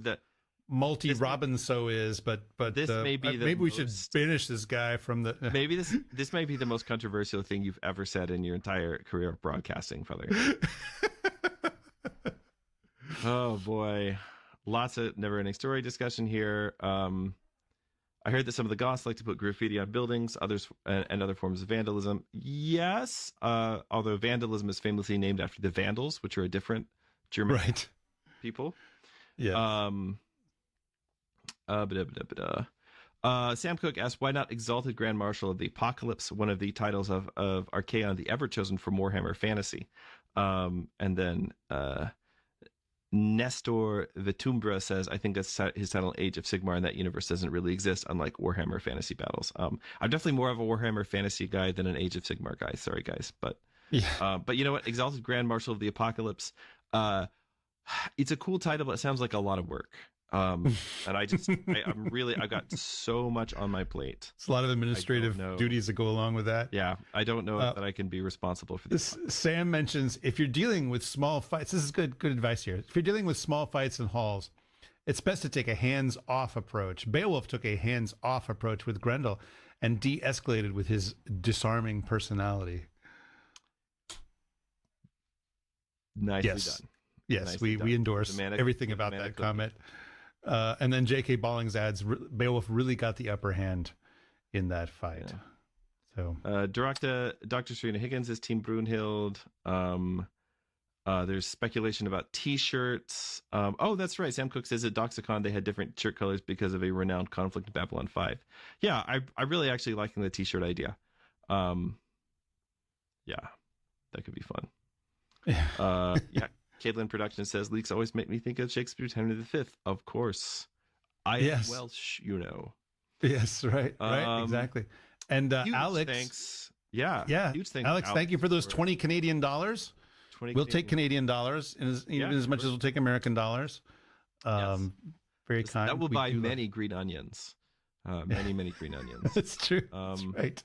multi-Robinso is, but this may be maybe we should finish this guy from the... Maybe this may be the most controversial thing you've ever said in your entire career of broadcasting, Father. Oh boy, lots of never-ending story discussion here. I heard that some of the Goths like to put graffiti on buildings, others and other forms of vandalism. Yes, although vandalism is famously named after the Vandals, which are a different German people. Yeah. Sam Cook asked, why not Exalted Grand Marshal of the Apocalypse, one of the titles of Archaon, the ever chosen for Warhammer Fantasy. And then Nestor Vitumbra says, I think that's his title, Age of Sigmar, and that universe doesn't really exist, unlike Warhammer Fantasy Battles. I'm definitely more of a Warhammer Fantasy guy than an Age of Sigmar guy. Sorry, guys. But but you know what? Exalted Grand Marshal of the Apocalypse, it's a cool title, but it sounds like a lot of work. And I've got so much on my plate. It's a lot of administrative duties that go along with that. Yeah, I don't know that I can be responsible for this. Sam mentions, if you're dealing with small fights, this is good advice here. If you're dealing with small fights in halls, it's best to take a hands-off approach. Beowulf took a hands-off approach with Grendel and de-escalated with his disarming personality. Nicely done. Yes, we endorse everything about that comment. And then J.K. Ballings adds, Beowulf really got the upper hand in that fight. Yeah. So, Dr. Serena Higgins is Team Brynhild. There's speculation about T-shirts. Oh, that's right. Sam Cook says at Doxicon they had different shirt colors because of a renowned conflict in Babylon 5. Yeah, I really actually liking the T-shirt idea. Yeah, that could be fun. Yeah. Caitlin Production says, leaks always make me think of Shakespeare's Henry V. Of course. I am Welsh, you know. Yes, right, exactly. And Alex. Thanks. Yeah. Huge thanks. Alex, thank you for those 20 Canadian dollars. We'll take Canadian dollars even as much as we'll take American dollars. Very kind. That will buy many green onions. Many green onions. That's true. That's right.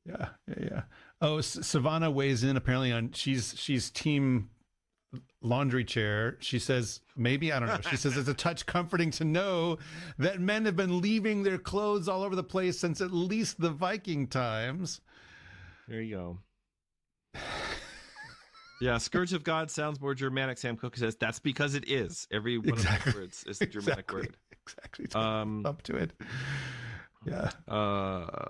Yeah. Oh, Savannah weighs in apparently on she's team laundry chair. She says, maybe, I don't know. She says it's a touch comforting to know that men have been leaving their clothes all over the place since at least the Viking times. There you go. Yeah, Scourge of God sounds more Germanic. Sam Cook says that's because it is. Every one of the words is the Germanic word. Exactly. Up to it. Yeah.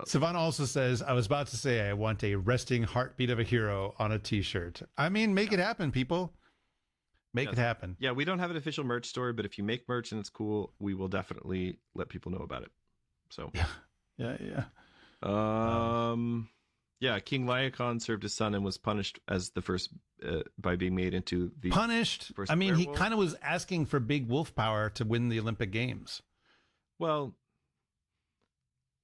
Savannah also says, I was about to say I want a resting heartbeat of a hero on a t-shirt. I mean, make it happen, people. Make it happen. Yeah, we don't have an official merch store, but if you make merch and it's cool, we will definitely let people know about it. So Yeah. Yeah, King Laocoon served his son and was punished as the first by being made into the punished. I mean, werewolf. He kind of was asking for big wolf power to win the Olympic Games. Well,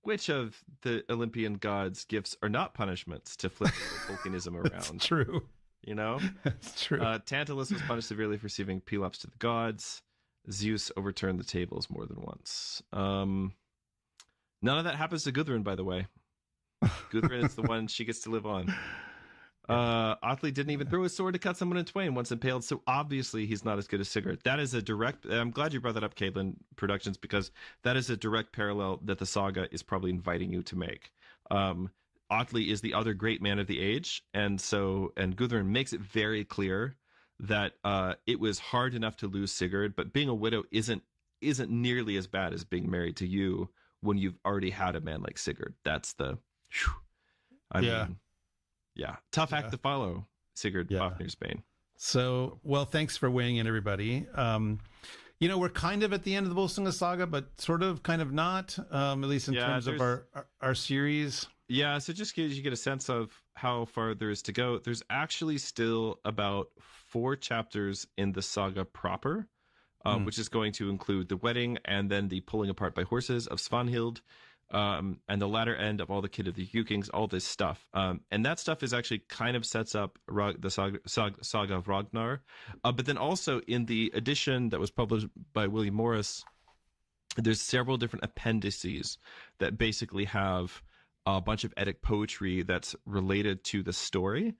which of the Olympian gods' gifts are not punishments to flip Tolkienism around? That's true. You know? That's true. Tantalus was punished severely for receiving Pelops to the gods. Zeus overturned the tables more than once. None of that happens to Gudrun, by the way. Gudrun is the one she gets to live on. Atli didn't even throw his sword to cut someone in twain once impaled, so obviously he's not as good as Sigurd. That is a direct... I'm glad you brought that up, Caitlin Productions, because that is a direct parallel that the saga is probably inviting you to make. Atli is the other great man of the age, and Gudrun makes it very clear that it was hard enough to lose Sigurd, but being a widow isn't nearly as bad as being married to you when you've already had a man like Sigurd. That's the... I mean, tough act to follow, Sigurd Fafnir's Bane. So, well, thanks for weighing in, everybody. We're kind of at the end of the Völsunga Saga, but sort of, kind of not, at least in terms of our series. Yeah, so just gives you get a sense of how far there is to go. There's actually still about 4 chapters in the saga proper, which is going to include the wedding and then the pulling apart by horses of Svanhild, and the latter end of all the kid of the Gjúkings, all this stuff. And that stuff is actually kind of sets up the saga of Ragnar. But then also in the edition that was published by William Morris, there's several different appendices that basically have a bunch of Eddic poetry that's related to the story,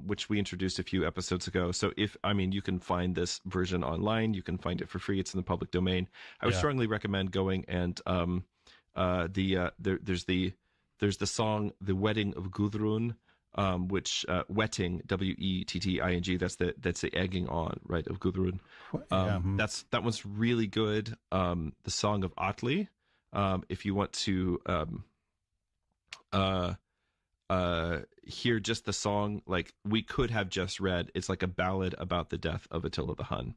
which we introduced a few episodes ago. So you can find this version online. You can find it for free. It's in the public domain. I would strongly recommend going and... there's the song "The Wedding of Gudrun," which wetting, Wetting, that's the egging on, right, of Gudrun. That one's really good. The Song of Atli, If you want to hear just the song, like we could have just read, it's like a ballad about the death of Attila the Hun.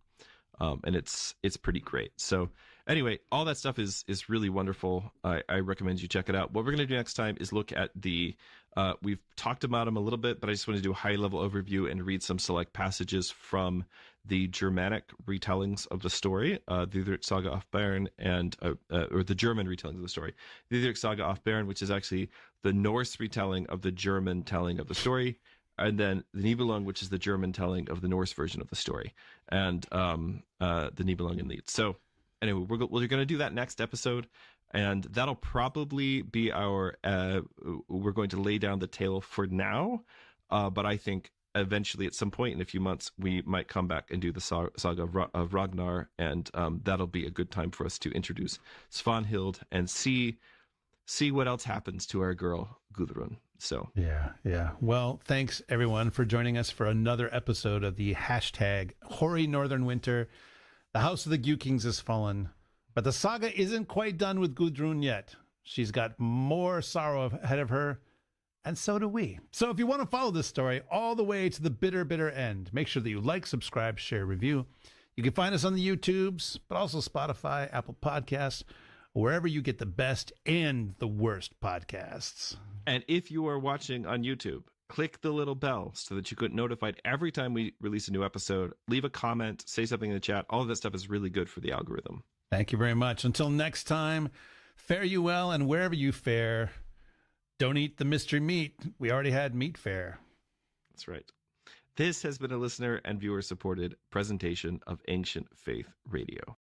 And it's pretty great. So anyway, all that stuff is really wonderful. I recommend you check it out. What we're going to do next time is look at we've talked about them a little bit, but I just want to do a high level overview and read some select passages from the Germanic retellings of the story, the Saga of Bern, and or the German retellings of the story, the Saga of Bern, which is actually the Norse retelling of the German telling of the story, and then the Nibelung, which is the German telling of the Norse version of the story, and the Nibelungen Lied. So anyway, we're going to do that next episode, and that'll probably be our we're going to lay down the tale for now, but I think eventually at some point in a few months we might come back and do the saga of Ragnar, and that'll be a good time for us to introduce Svanhild and see what else happens to our girl Gudrun. So yeah. Well, thanks everyone for joining us for another episode of the hashtag Hoary Northern Winter. The house of the Gjukings has fallen, but the saga isn't quite done with Gudrun yet. She's got more sorrow ahead of her, and so do we. So if you want to follow this story all the way to the bitter, bitter end, make sure that you like, subscribe, share, review. You can find us on the YouTubes, but also Spotify, Apple Podcasts, wherever you get the best and the worst podcasts. And if you are watching on YouTube, click the little bell so that you get notified every time we release a new episode. Leave a comment, say something in the chat. All of that stuff is really good for the algorithm. Thank you very much. Until next time, fare you well, and wherever you fare, don't eat the mystery meat. We already had meat fare. That's right. This has been a listener and viewer supported presentation of Ancient Faith Radio.